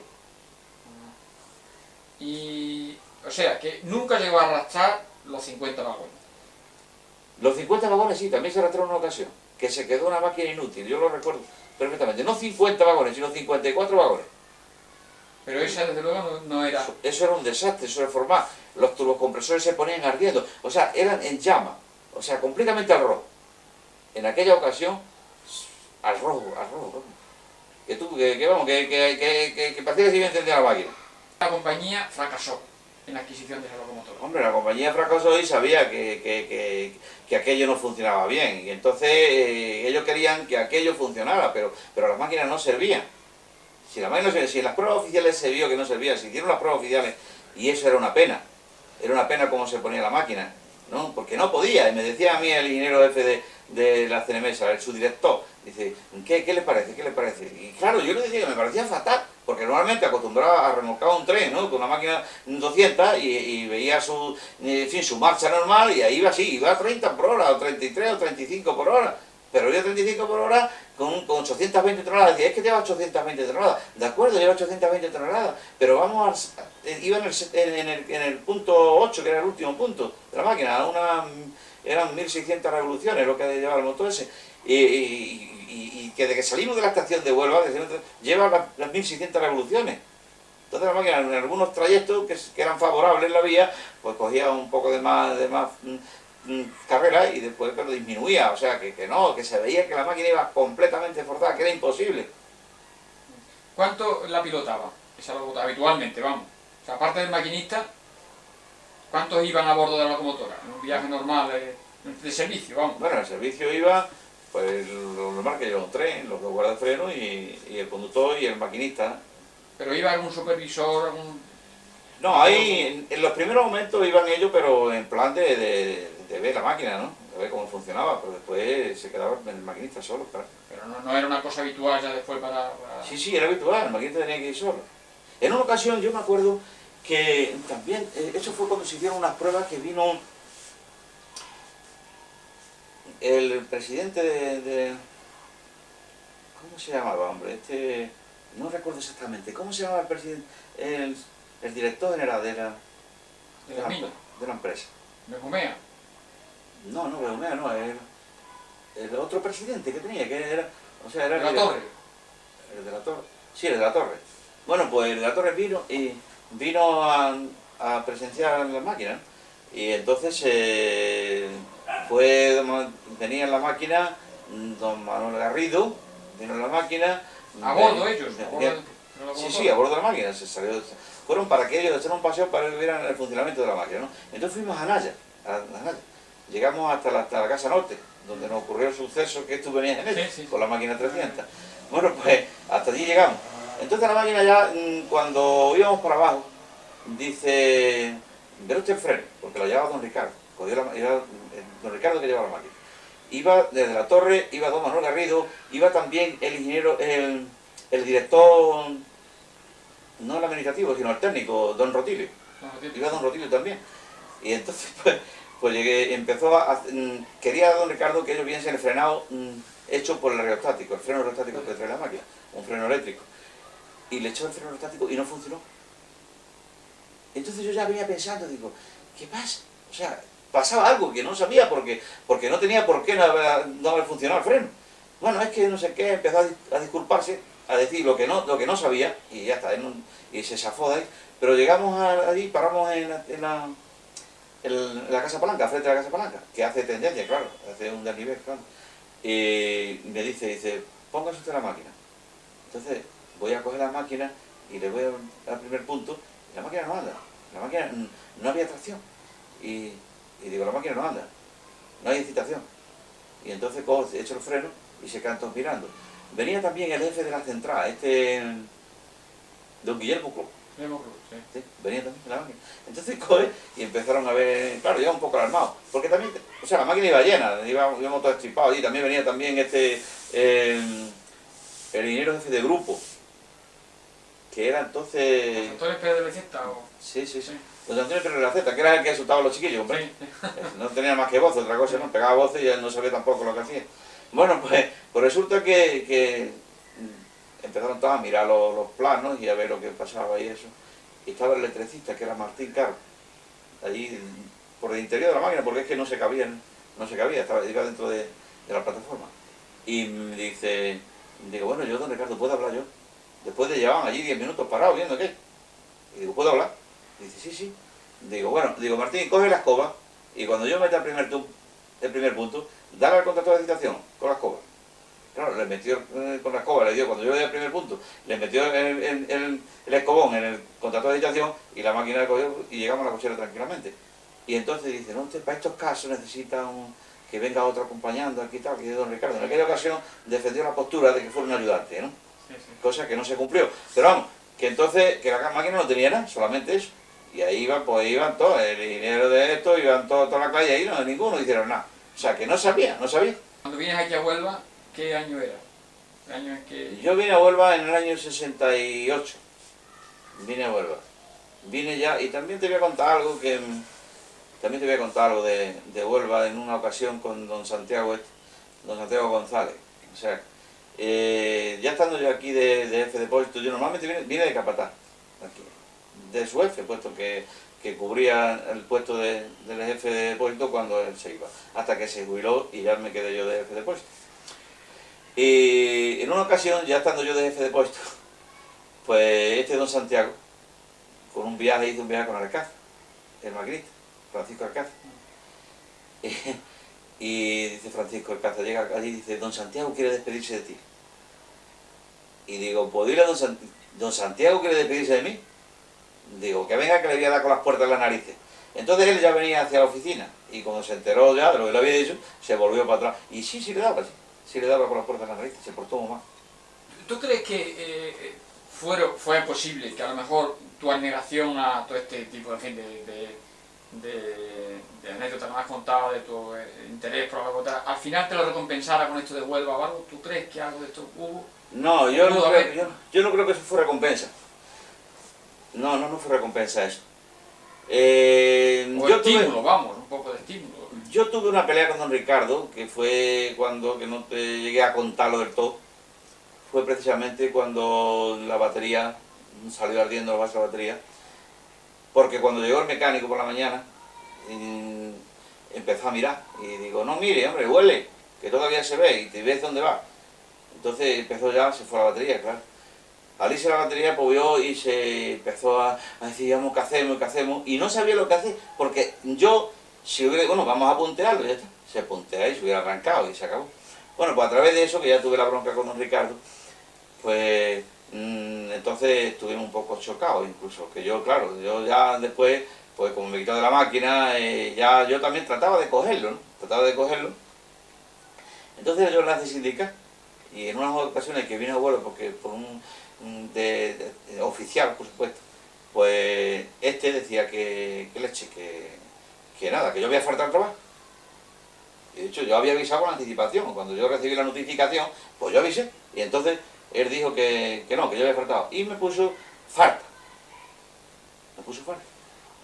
Y, o sea, que nunca llegó a arrastrar los 50 vagones. Los 50 vagones sí, también se arrastraron en una ocasión, que se quedó una máquina inútil, yo lo recuerdo perfectamente. No 50 vagones, sino 54 vagones. Pero esa, desde luego, no era... Eso era un desastre, eso era formar. Los turbocompresores se ponían ardiendo, o sea, eran en llama, o sea, completamente al rojo. En aquella ocasión, al rojo. Que parecía que se iba a encender la máquina. La compañía fracasó en la adquisición de esa locomotora. Hombre, la compañía fracasó y sabía que aquello no funcionaba bien. Y entonces ellos querían que aquello funcionara, pero las máquinas no servían. Si en las pruebas oficiales se vio que no servía, se hicieron las pruebas oficiales y eso era una pena. Era una pena cómo se ponía la máquina, ¿no? Porque no podía. Y me decía a mí el ingeniero jefe de la CNMESA, el subdirector, dice, ¿qué le parece? ¿Qué le parece? Y claro, yo le decía que me parecía fatal, porque normalmente acostumbraba a remolcar un tren, ¿no? Con una máquina 200 y veía su marcha normal y ahí iba así, iba a 30 por hora, o 33 o 35 por hora. Pero iba a 35 por hora con 820 toneladas. Decía, es que lleva 820 toneladas. De acuerdo, lleva 820 toneladas. Pero iba en el punto 8, que era el último punto de la máquina. Eran 1600 revoluciones lo que llevaba el motor ese. Y que de que salimos de la estación de Huelva, lleva las 1600 revoluciones. Entonces la máquina en algunos trayectos que eran favorables en la vía, pues cogía un poco de más carrera y después pero disminuía, o sea que se veía que la máquina iba completamente forzada, que era imposible. ¿Cuánto la pilotaba? Esa locomotora, habitualmente, vamos. O sea, aparte del maquinista, ¿cuántos iban a bordo de la locomotora? En un viaje normal de servicio, vamos. Bueno, el servicio iba, pues lo normal que lleva un tren, los dos guardafrenos y el conductor y el maquinista. ¿Pero iba algún supervisor, algún...? No, ahí en los primeros momentos iban ellos, pero en plan de ver la máquina, ¿no? De ver cómo funcionaba, pero después se quedaba el maquinista solo, claro. Pero no era una cosa habitual ya después para... Sí, era habitual, el maquinista tenía que ir solo. En una ocasión yo me acuerdo que también, eso fue cuando se hicieron unas pruebas que vino el presidente ¿cómo se llamaba, hombre? No recuerdo exactamente, ¿cómo se llamaba el presidente? El director general de la empresa. ¿Benjumea? No, Benjumea no, el otro presidente que tenía, que era... O sea, era ¿De la Torre? El de la Torre. Sí, el de la Torre. Bueno, pues el de la Torre vino a presenciar las máquinas. Y entonces venía en la máquina don Manuel Garrido, vino en la máquina... ¿A bordo ellos? Sí, a bordo de la máquina. Fueron para que ellos echaran un paseo para que vieran el funcionamiento de la máquina, ¿no? Entonces fuimos a Naya. Llegamos hasta la Casa Norte, donde nos ocurrió el suceso que tú venías en ella, con la máquina 300. Bueno, pues hasta allí llegamos. Entonces la máquina ya, cuando íbamos para abajo, dice, verá usted el freno, porque lo llevaba don Ricardo. Era don Ricardo que llevaba la máquina. Iba desde la Torre, iba don Manuel Garrido, iba también el ingeniero, el director no el administrativo, sino el técnico, don Rotilio. Iba don Rotilio también. Y entonces, pues llegué, quería don Ricardo que ellos viesen el frenado hecho por el reostático, el freno reostático que trae la máquina, un freno eléctrico. Y le echó el freno reostático y no funcionó. Entonces yo ya venía pensando, digo, ¿qué pasa? O sea, pasaba algo que no sabía porque no tenía por qué no haber funcionado el freno. Bueno, es que no sé qué, empezó a disculparse, a decir lo que no sabía, y ya está, y se zafó de ahí. Pero llegamos allí, paramos en la Casa Palanca, frente a la Casa Palanca, que hace tendencia, claro, hace un desnivel, claro. Y me dice, póngase usted la máquina. Entonces voy a coger la máquina y le voy al primer punto, y la máquina no anda, la máquina no había tracción. Y digo, la máquina no anda, no hay incitación. Y entonces echo el freno y se quedan todos mirando. Venía también el jefe de la central, don Guillermo Club. Sí, venía también la máquina. Entonces coge y empezaron a ver, claro, yo un poco alarmado, porque también, o sea, la máquina iba llena, íbamos todos estripados, y también venía también el ingeniero jefe de grupo, que era entonces... ¿Antonio Pérez de Beceta o...? Sí. Don Antonio Pérez de la Zeta, que era el que asustaba a los chiquillos, hombre. Sí. No tenía más que voz, otra cosa, no pegaba voces y él no sabía tampoco lo que hacía. Bueno, pues resulta que empezaron todos a mirar los planos y a ver lo que pasaba y eso. Y estaba el electricista, que era Martín Caro, allí por el interior de la máquina, porque es que no se cabía, iba dentro de la plataforma. Y me digo, bueno, yo, don Ricardo, ¿puedo hablar yo? Después de llevaban allí 10 minutos parados viendo qué. Y digo, ¿puedo hablar? Y dice, sí. Digo, bueno, Martín, coge la escoba y cuando yo meta el primer punto, dale al contacto de excitación con la escoba. Claro, le metió con la escoba, le dio, cuando yo le di el primer punto, le metió el escobón en el contacto de excitación y la máquina le cogió y llegamos a la cochera tranquilamente. Y entonces dice, no, usted para estos casos necesita que venga otro acompañando aquí tal, que es don Ricardo. En aquella ocasión defendió la postura de que fuera un ayudante, ¿no? Sí. Cosa que no se cumplió. Pero vamos, que entonces, que la máquina no tenía nada, solamente eso. Y ahí iban todos, el ingeniero de esto, iban toda la calle ahí, no, ninguno hicieron nada. O sea, que no sabía. Cuando vienes aquí a Huelva, ¿qué año era? ¿El año en que...? Yo vine a Huelva en el año 68. Vine a Huelva. Vine ya, y también te voy a contar algo de Huelva en una ocasión con don Santiago González. O sea, ya estando yo aquí de jefe de puesto, yo normalmente vine de capataz, aquí, de su jefe, puesto que cubría el puesto del jefe de puesto cuando él se iba, hasta que se jubiló y ya me quedé yo de jefe de puesto. Y en una ocasión, ya estando yo de jefe de puesto, pues don Santiago, hizo un viaje con Alcázar, el maquinista, Francisco Alcázar. Y dice Francisco Alcázar, llega allí y dice, don Santiago quiere despedirse de ti. Y digo, pues dile a don Santiago quiere despedirse de mí. Digo, que venga que le voy a dar con las puertas en las narices. Entonces él ya venía hacia la oficina y cuando se enteró ya de lo que le había dicho, se volvió para atrás. Y sí le daba con las puertas en las narices, se portó muy mal. ¿Tú crees que fue posible que a lo mejor tu abnegación a todo este tipo de anécdotas que me has contado, de tu interés por la agota, al final te lo recompensara con esto de Huelva o algo? ¿Tú crees que algo de esto hubo? No, yo no creo que eso fue recompensa. No fue recompensa eso. Un poco de estímulo. Yo tuve una pelea con don Ricardo, que fue cuando, que no te llegué a contarlo del todo, fue precisamente cuando la batería salió ardiendo la base de la batería, porque cuando llegó el mecánico por la mañana, empezó a mirar, y digo, no mire, hombre, huele, que todavía se ve, y te ves dónde va. Entonces se fue la batería, claro. Al irse la batería, pues vio y se empezó a decir, ¿qué hacemos? Y no sabía lo que hacer, porque yo, vamos a puntearlo, ya está. Se puntea y se hubiera arrancado y se acabó. Bueno, pues a través de eso, que ya tuve la bronca con don Ricardo, pues entonces estuvimos un poco chocados incluso, que yo ya después, pues como me quitó de la máquina, ya yo también trataba de cogerlo, ¿no? Entonces yo le hice sindicar, y en unas ocasiones que vine a vuelo, porque por de oficial, por supuesto, pues decía que nada, que yo había faltado al trabajo. Y de hecho yo había avisado con anticipación, cuando yo recibí la notificación, pues yo avisé, y entonces él dijo que no, que yo había faltado, y me puso falta. Me puso falta.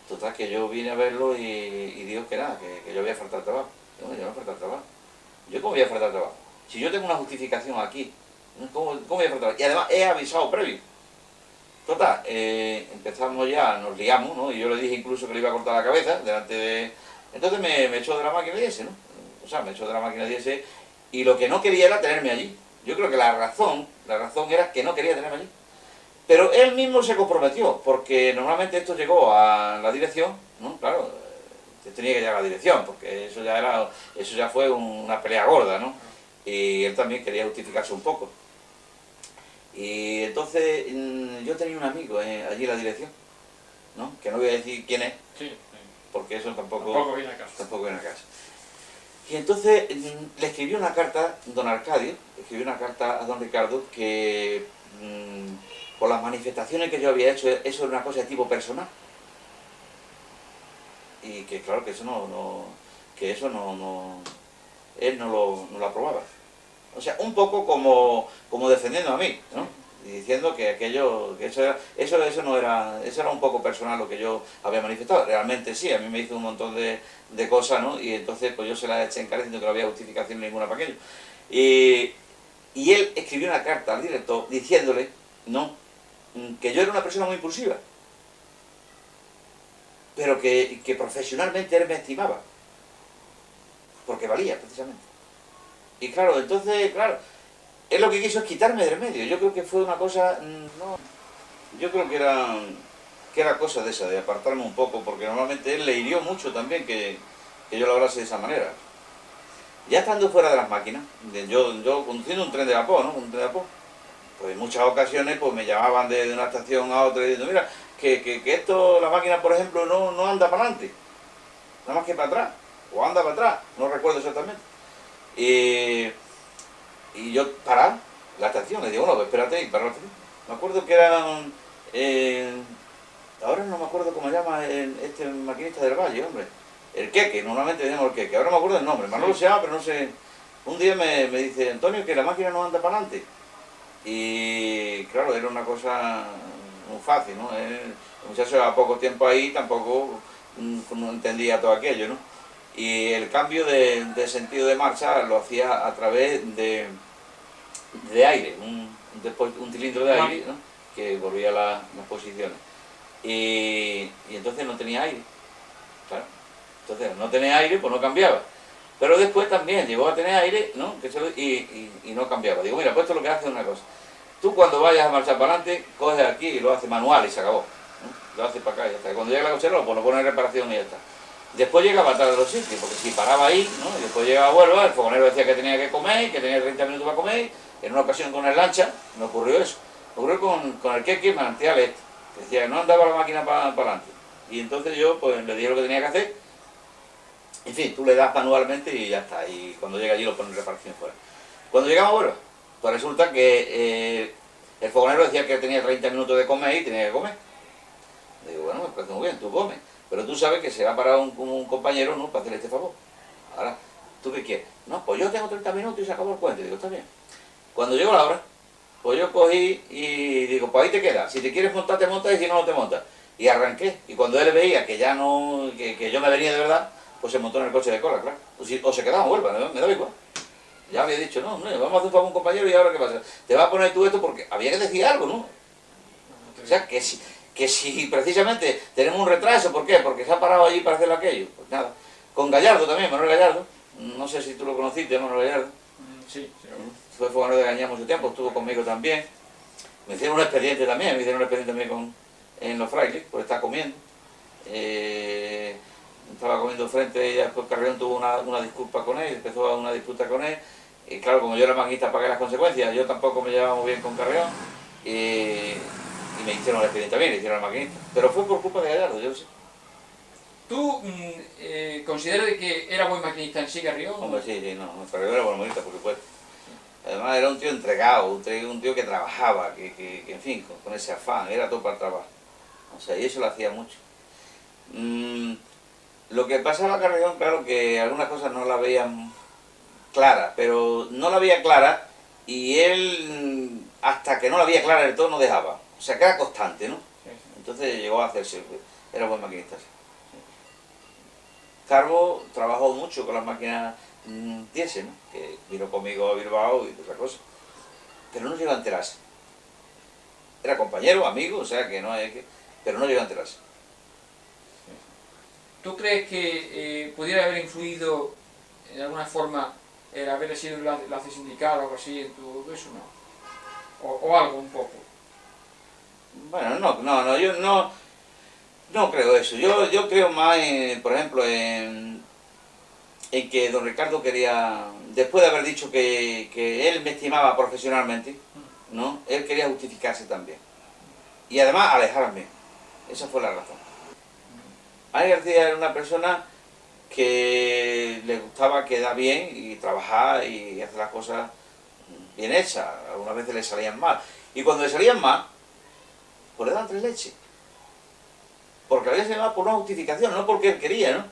Total, que yo vine a verlo y digo que nada, que yo voy a faltar trabajo. Yo no voy a faltar trabajo. ¿Yo cómo voy a faltar trabajo? Si yo tengo una justificación aquí, ¿cómo voy a faltar trabajo? Y además he avisado previo. Total, empezamos ya, nos liamos, ¿no? Y yo le dije incluso que le iba a cortar la cabeza delante de... Entonces me echó de la máquina y ese, ¿no? O sea, me echó de la máquina y ese, y lo que no quería era tenerme allí. Yo creo que la razón era que no quería tenerme allí. Pero él mismo se comprometió, porque normalmente esto llegó a la dirección, ¿no? Claro, tenía que llegar a la dirección, porque eso ya fue una pelea gorda, ¿no? Y él también quería justificarse un poco. Y entonces yo tenía un amigo allí en la dirección, ¿no? Que no voy a decir quién es, Sí, porque eso tampoco viene a caso. tampoco viene a caso. Y entonces le escribió una carta, don Arcadio, le escribió una carta a don Ricardo que por las manifestaciones que yo había hecho, eso era una cosa de tipo personal. Y que claro que eso él no lo aprobaba. O sea, un poco como defendiendo a mí, ¿no? Y diciendo que aquello, que eso no era, eso era un poco personal lo que yo había manifestado. Realmente sí, a mí me hizo un montón de cosas, ¿no? Y entonces pues yo se las eché en cara diciendo que no había justificación ninguna para aquello. Y él escribió una carta al director diciéndole, ¿no?, que yo era una persona muy impulsiva, pero que profesionalmente él me estimaba, porque valía, precisamente. Y claro, entonces, claro, él lo que quiso es quitarme del medio. Yo creo que fue una cosa, no, yo creo que era cosa de esa, de apartarme un poco, porque normalmente él le hirió mucho también que yo lo hablase de esa manera. Ya estando fuera de las máquinas, yo conduciendo un tren de vapor, ¿no? Un tren de vapor, pues en muchas ocasiones pues me llamaban de una estación a otra diciendo, mira, que esto, la máquina por ejemplo, no anda para adelante, nada más que para atrás, o anda para atrás, no recuerdo exactamente. Y yo parar la estación, le digo, bueno, pues espérate y parar la estación. Me acuerdo que eran, ahora no me acuerdo cómo se llama este maquinista del Valle, hombre, el Queque, normalmente decimos el Queque, ahora no me acuerdo el nombre, Manolo se llama, pero no sé. Un día me dice, Antonio, que la máquina no anda para adelante. Y claro, era una cosa muy fácil, ¿no? El muchacho llevaba poco tiempo ahí, tampoco no entendía todo aquello, ¿no? Y el cambio de sentido de marcha lo hacía a través de aire, un cilindro de aire, ¿no?, que volvía las posiciones. Y entonces no tenía aire, claro. Entonces no tenía aire, pues no cambiaba. Pero después también llegó a tener aire, ¿no?, y no cambiaba. Digo, mira, pues esto lo que hace es una cosa. Tú cuando vayas a marchar para adelante, coges aquí y lo haces manual y se acabó, ¿no? Lo haces para acá y ya está. Y cuando llega la cochera, pues lo pones en reparación y ya está. Después llegaba tarde de los sitios, porque si paraba ahí, ¿no?, y después llegaba a Huelva, el fogonero decía que tenía que comer, que tenía 30 minutos para comer. En una ocasión con el lancha me ocurrió eso. Me ocurrió con el Queque Manantial este, que decía que no andaba la máquina para adelante. Y entonces yo pues le dije lo que tenía que hacer. En fin, tú le das manualmente y ya está. Y cuando llega allí lo pones en reparación fuera. Cuando llegamos a Huelva, pues resulta que el fogonero decía que tenía 30 minutos de comer y tenía que comer. Le digo, bueno, me parece muy bien, tú comes. Pero tú sabes que se va a parar un compañero, ¿no?, para hacerle este favor. Ahora, ¿tú qué quieres? No, pues yo tengo 30 minutos y se acabó el cuento. Y digo, está bien. Cuando llegó la hora, pues yo cogí y digo, pues ahí te quedas. Si te quieres montar, te montas, y si no, no te montas. Y arranqué. Y cuando él veía que ya no, que yo me venía de verdad, pues se montó en el coche de cola, claro. O se quedaba en Huelva, me daba igual. Ya había dicho, no, vamos a hacer un favor a un compañero y ahora qué pasa. Te vas a poner tú esto porque había que decir algo, ¿no? O sea, que si precisamente tenemos un retraso, ¿por qué? Porque se ha parado allí para hacer aquello. Pues nada. Con Gallardo también, Manuel Gallardo. No sé si tú lo conociste, Manuel Gallardo. Sí, Fue fogonero de Gañá mucho tiempo, estuvo conmigo también. Me hicieron un expediente también, en los frailes, por estar comiendo. Estaba comiendo frente y después Carrión tuvo una disculpa con él, empezó una disputa con él. Y claro, como yo era maquinista, pagué las consecuencias, yo tampoco me llevaba muy bien con Carrión. Y me hicieron el expediente también, le hicieron al maquinista. Pero fue por culpa de Gallardo, yo lo sé. ¿Tú consideras que era buen maquinista en sí, Carrión? Hombre, sí, no, Carrión era buen maquinista, por supuesto. Además era un tío entregado, un tío que trabajaba, que en fin, con ese afán, era todo para el trabajo. O sea, y eso lo hacía mucho. Lo que pasaba a Carrión, claro, que algunas cosas no la veían clara, pero no la veía clara y él, hasta que no la veía clara del todo, no dejaba. O sea, que era constante, ¿no? Sí, sí. Entonces llegó a hacerse, era buen maquinista. Sí. Carbo trabajó mucho con las máquinas diésel, ¿no? Que vino conmigo a Bilbao y otra cosa. Pero no llegó a enterarse. Era compañero, amigo, o sea que no es que... Pero no llegó a enterarse. ¿Tú crees que pudiera haber influido de alguna forma el haber sido enlace sindical o algo así en todo eso? No. O algo un poco. Bueno, yo no creo eso. Yo creo más, por ejemplo, en que don Ricardo quería, después de haber dicho que él me estimaba profesionalmente, ¿no? Él quería justificarse también. Y además alejarme. Esa fue la razón. Ani García era una persona que le gustaba quedar bien y trabajar y hacer las cosas bien hechas. Algunas veces le salían mal. Y cuando le salían mal, pues le daban tres leches. Porque le había salido mal por una justificación, no porque él quería, ¿no?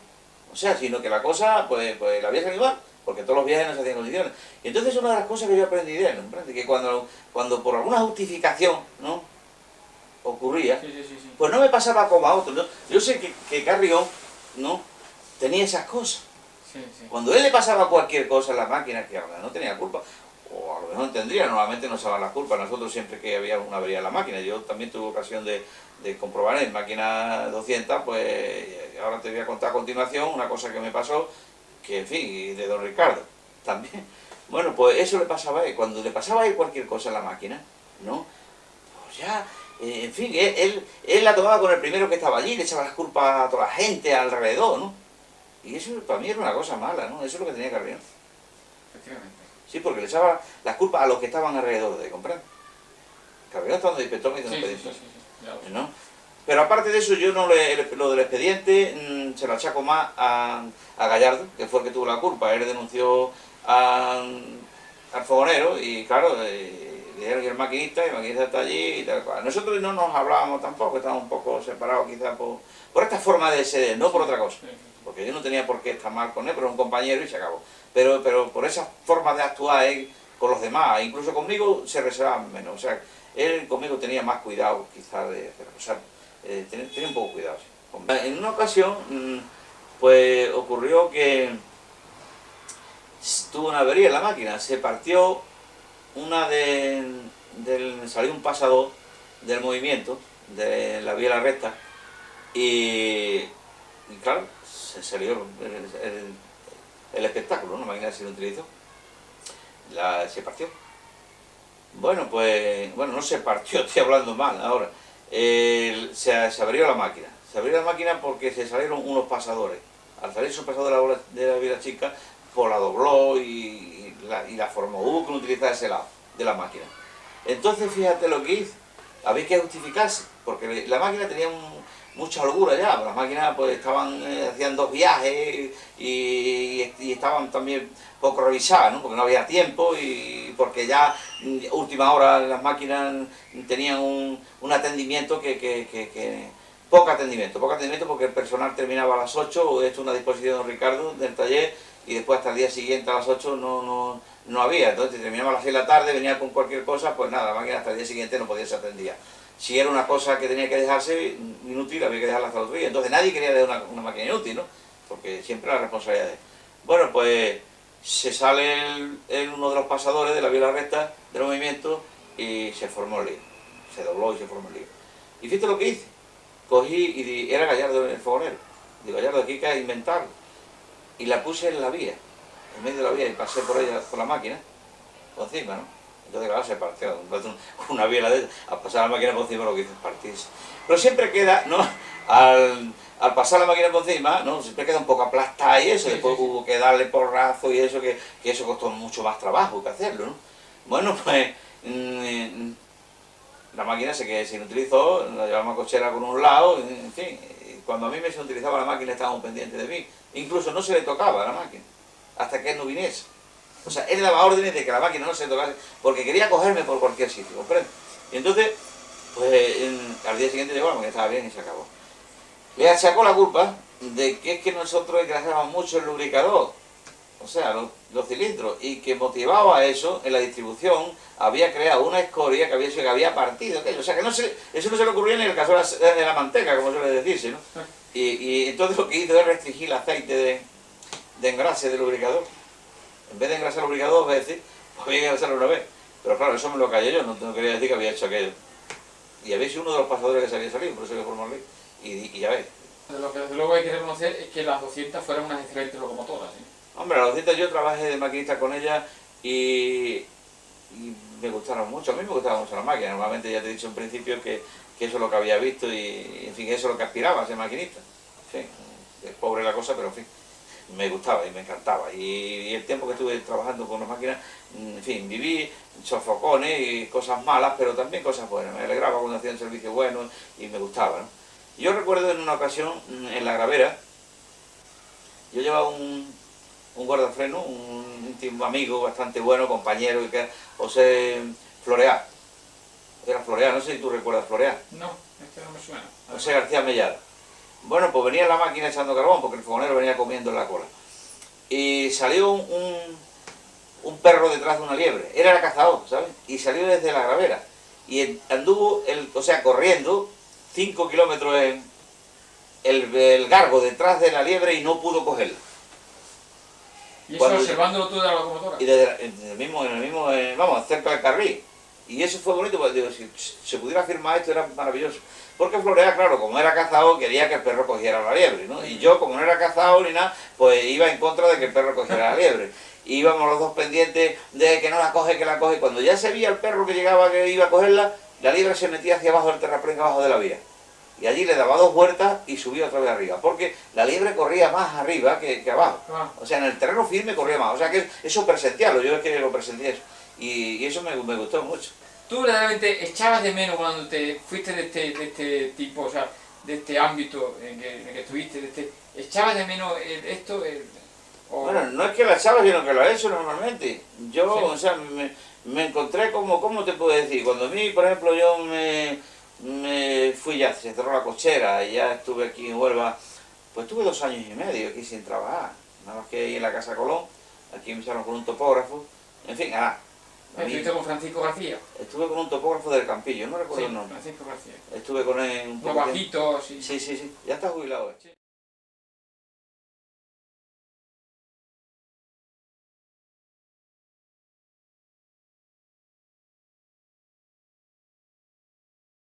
O sea, sino que la cosa, pues le había salido mal, porque todos los viajes no se hacían en condiciones. Y entonces es una de las cosas que yo aprendí de él, ¿no? Que cuando por alguna justificación, ¿no? Ocurría, Sí, sí, sí, sí. pues no me pasaba como a otros, ¿no? Yo sé que Carrión, ¿no? Tenía esas cosas. Sí, sí. Cuando a él le pasaba cualquier cosa en la máquina, que no tenía culpa, o a lo mejor tendría, normalmente no se daban las culpas. Nosotros siempre que había una avería en la máquina, yo también tuve ocasión de comprobar en máquina 200, pues ahora te voy a contar a continuación una cosa que me pasó, que en fin, y de don Ricardo también. Bueno, pues eso le pasaba a él. Cuando le pasaba a él cualquier cosa en la máquina, ¿no? Pues ya, en fin, él la tomaba con el primero que estaba allí, le echaba las culpas a toda la gente alrededor, ¿no? Y eso para mí era una cosa mala, ¿no? Eso es lo que tenía Carrión. Efectivamente. Sí, porque le echaba las culpas a los que estaban alrededor de comprar. Carrión estaba de inspector me hizo un Sí, sí, expediente, sí, sí, ya lo sé. ¿no? Pero aparte de eso, yo no lo del expediente se lo achaco más a Gallardo, que fue el que tuvo la culpa. Él denunció al fogonero y claro, dijeron que el maquinista está allí y tal cual. Nosotros no nos hablábamos tampoco, estábamos un poco separados quizás por esta forma de ser, no por otra cosa. Sí, sí, sí. Porque yo no tenía por qué estar mal con él, pero era un compañero y se acabó. Pero por esa forma de actuar él con los demás, incluso conmigo se reservaba menos. O sea, él conmigo tenía más cuidado quizás de hacer, o sea, tenía un poco cuidado. Sí. En una ocasión, pues ocurrió que tuvo una avería en la máquina, se partió salió un pasador del movimiento, de la vía a la recta, y claro, se salió el espectáculo, ¿no? La máquina se lo utilizó, se partió. Bueno, pues, no se partió, estoy hablando mal ahora. Se abrió la máquina. Se abrió la máquina porque se salieron unos pasadores. Al salir esos pasadores de la vía chica, pues la dobló y la formó. Hubo que utilizar ese lado de la máquina. Entonces, fíjate lo que hizo. Había que justificarse, porque la máquina tenía mucha holgura ya. Las máquinas pues hacían 2 viajes y estaban también poco revisadas, ¿no? Porque no había tiempo y porque ya última hora las máquinas tenían un atendimiento poco atendimiento porque el personal terminaba a las 8, he hecho una disposición de don Ricardo del taller y después hasta el día siguiente a las 8 no había. Entonces terminaba a las 6 de la tarde, venía con cualquier cosa, pues nada, la máquina hasta el día siguiente no podía ser atendida. Si era una cosa que tenía que dejarse inútil, había que dejarla hasta el otro día. Entonces nadie quería dejar una máquina inútil, ¿no? Porque siempre la responsabilidad de él. Bueno, pues se sale uno de los pasadores de la vía recta del movimiento y se formó el lío. Se dobló y se formó el lío. Y fíjate lo que hice. Cogí y era Gallardo el fogonero. Digo, Gallardo, aquí hay que inventarlo. Y la puse en la vía, en medio de la vía, y pasé por ella, por la máquina, por encima, ¿no? Entonces, claro, se partió. Una vía de a pasar la máquina por encima lo que hizo es partirse. Pero siempre queda, ¿no? Al pasar la máquina por encima, ¿no? Siempre queda un poco aplastada y eso. Después hubo que darle porrazo y eso, que eso costó mucho más trabajo que hacerlo, ¿no? Bueno, pues la máquina se inutilizó, la llevamos a cochera con un lado, en fin. Cuando a mí me se utilizaba la máquina estaban pendientes de mí. Incluso no se le tocaba a la máquina, hasta que él no viniese. O sea, él daba órdenes de que la máquina no se le tocase, porque quería cogerme por cualquier sitio, ¿comprende? Y entonces, pues al día siguiente llegó, la máquina estaba bien y se acabó. Le achacó la culpa de que es que nosotros exagerábamos mucho el lubricador. o sea, los cilindros, y que motivaba eso en la distribución, había creado una escoria que había partido aquello. O sea, que eso no se le ocurría ni en el caso de la manteca, como suele decirse, ¿no? Y entonces lo que hizo es restringir el aceite de engrase del lubricador. En vez de engrasar el lubricador 2 veces, pues había que engrasarlo una vez. Pero claro, eso me lo callé yo, no quería decir que había hecho aquello. Y había sido uno de los pasadores que se había salido, por eso que formó ley. Y ya ves. Lo que desde luego hay que reconocer es que las 200 fueron unas excelentes locomotoras, ¿sí? Hombre, las 200 yo trabajé de maquinista con ellas y me gustaron mucho. A mí me gustaban mucho las máquinas. Normalmente ya te he dicho en principio que eso es lo que había visto y, en fin, eso es lo que aspiraba a ser maquinista. En fin, es pobre la cosa, pero en fin, me gustaba y me encantaba. Y el tiempo que estuve trabajando con las máquinas, en fin, viví sofocones y cosas malas, pero también cosas buenas. Me alegraba cuando hacían servicio bueno y me gustaba, ¿no? Yo recuerdo en una ocasión, en la Gravera, yo llevaba un guardafreno, un íntimo amigo bastante bueno, compañero, que era José Floreá. Era Floreá, no sé si tú recuerdas Floreá. No, este no me suena. José García Mellada. Bueno, pues venía en la máquina echando carbón, porque el fogonero venía comiendo en la cola. Y salió un perro detrás de una liebre. Era cazador, ¿sabes? Y salió desde la Gravera. Y anduvo, corriendo 5 kilómetros en el gargo detrás de la liebre y no pudo cogerla. ¿Y eso observándolo tú de la locomotora? Y en el mismo, vamos, cerca del carril. Y eso fue bonito, porque digo, si se pudiera firmar esto era maravilloso. Porque Florea, claro, como era cazador, quería que el perro cogiera la liebre, ¿no? Y yo, como no era cazador ni nada, pues iba en contra de que el perro cogiera la liebre. Íbamos los dos pendientes de que no la coge, que la coge. Cuando ya se veía el perro que llegaba, que iba a cogerla, la liebre se metía hacia abajo del terraplén, abajo de la vía. Y allí le daba 2 vueltas y subía otra vez arriba, porque la liebre corría más arriba que abajo. O sea, en el terreno firme corría más. O sea, que eso presenciarlo, yo es que lo presenté eso. Y eso me gustó mucho. ¿Tú verdaderamente echabas de menos cuando te fuiste de este tipo, o sea, de este ámbito en que estuviste, echabas de menos esto? Bueno, no es que la echaba, sino que lo he hecho normalmente. Yo, Sí. o sea, me encontré como, ¿cómo te puedo decir? Cuando a mí, por ejemplo, yo me fui ya, se cerró la cochera y ya estuve aquí en Huelva, pues estuve 2 años y medio aquí sin trabajar. Nada más que ahí en la Casa Colón, aquí me echaron con un topógrafo, en fin, ¿Estuviste con Francisco García? estuve con un topógrafo del Campillo, no recuerdo Sí, el nombre. Francisco García. Estuve con él un Muy poco. bajito, sí. Sí, ya está jubilado. Sí.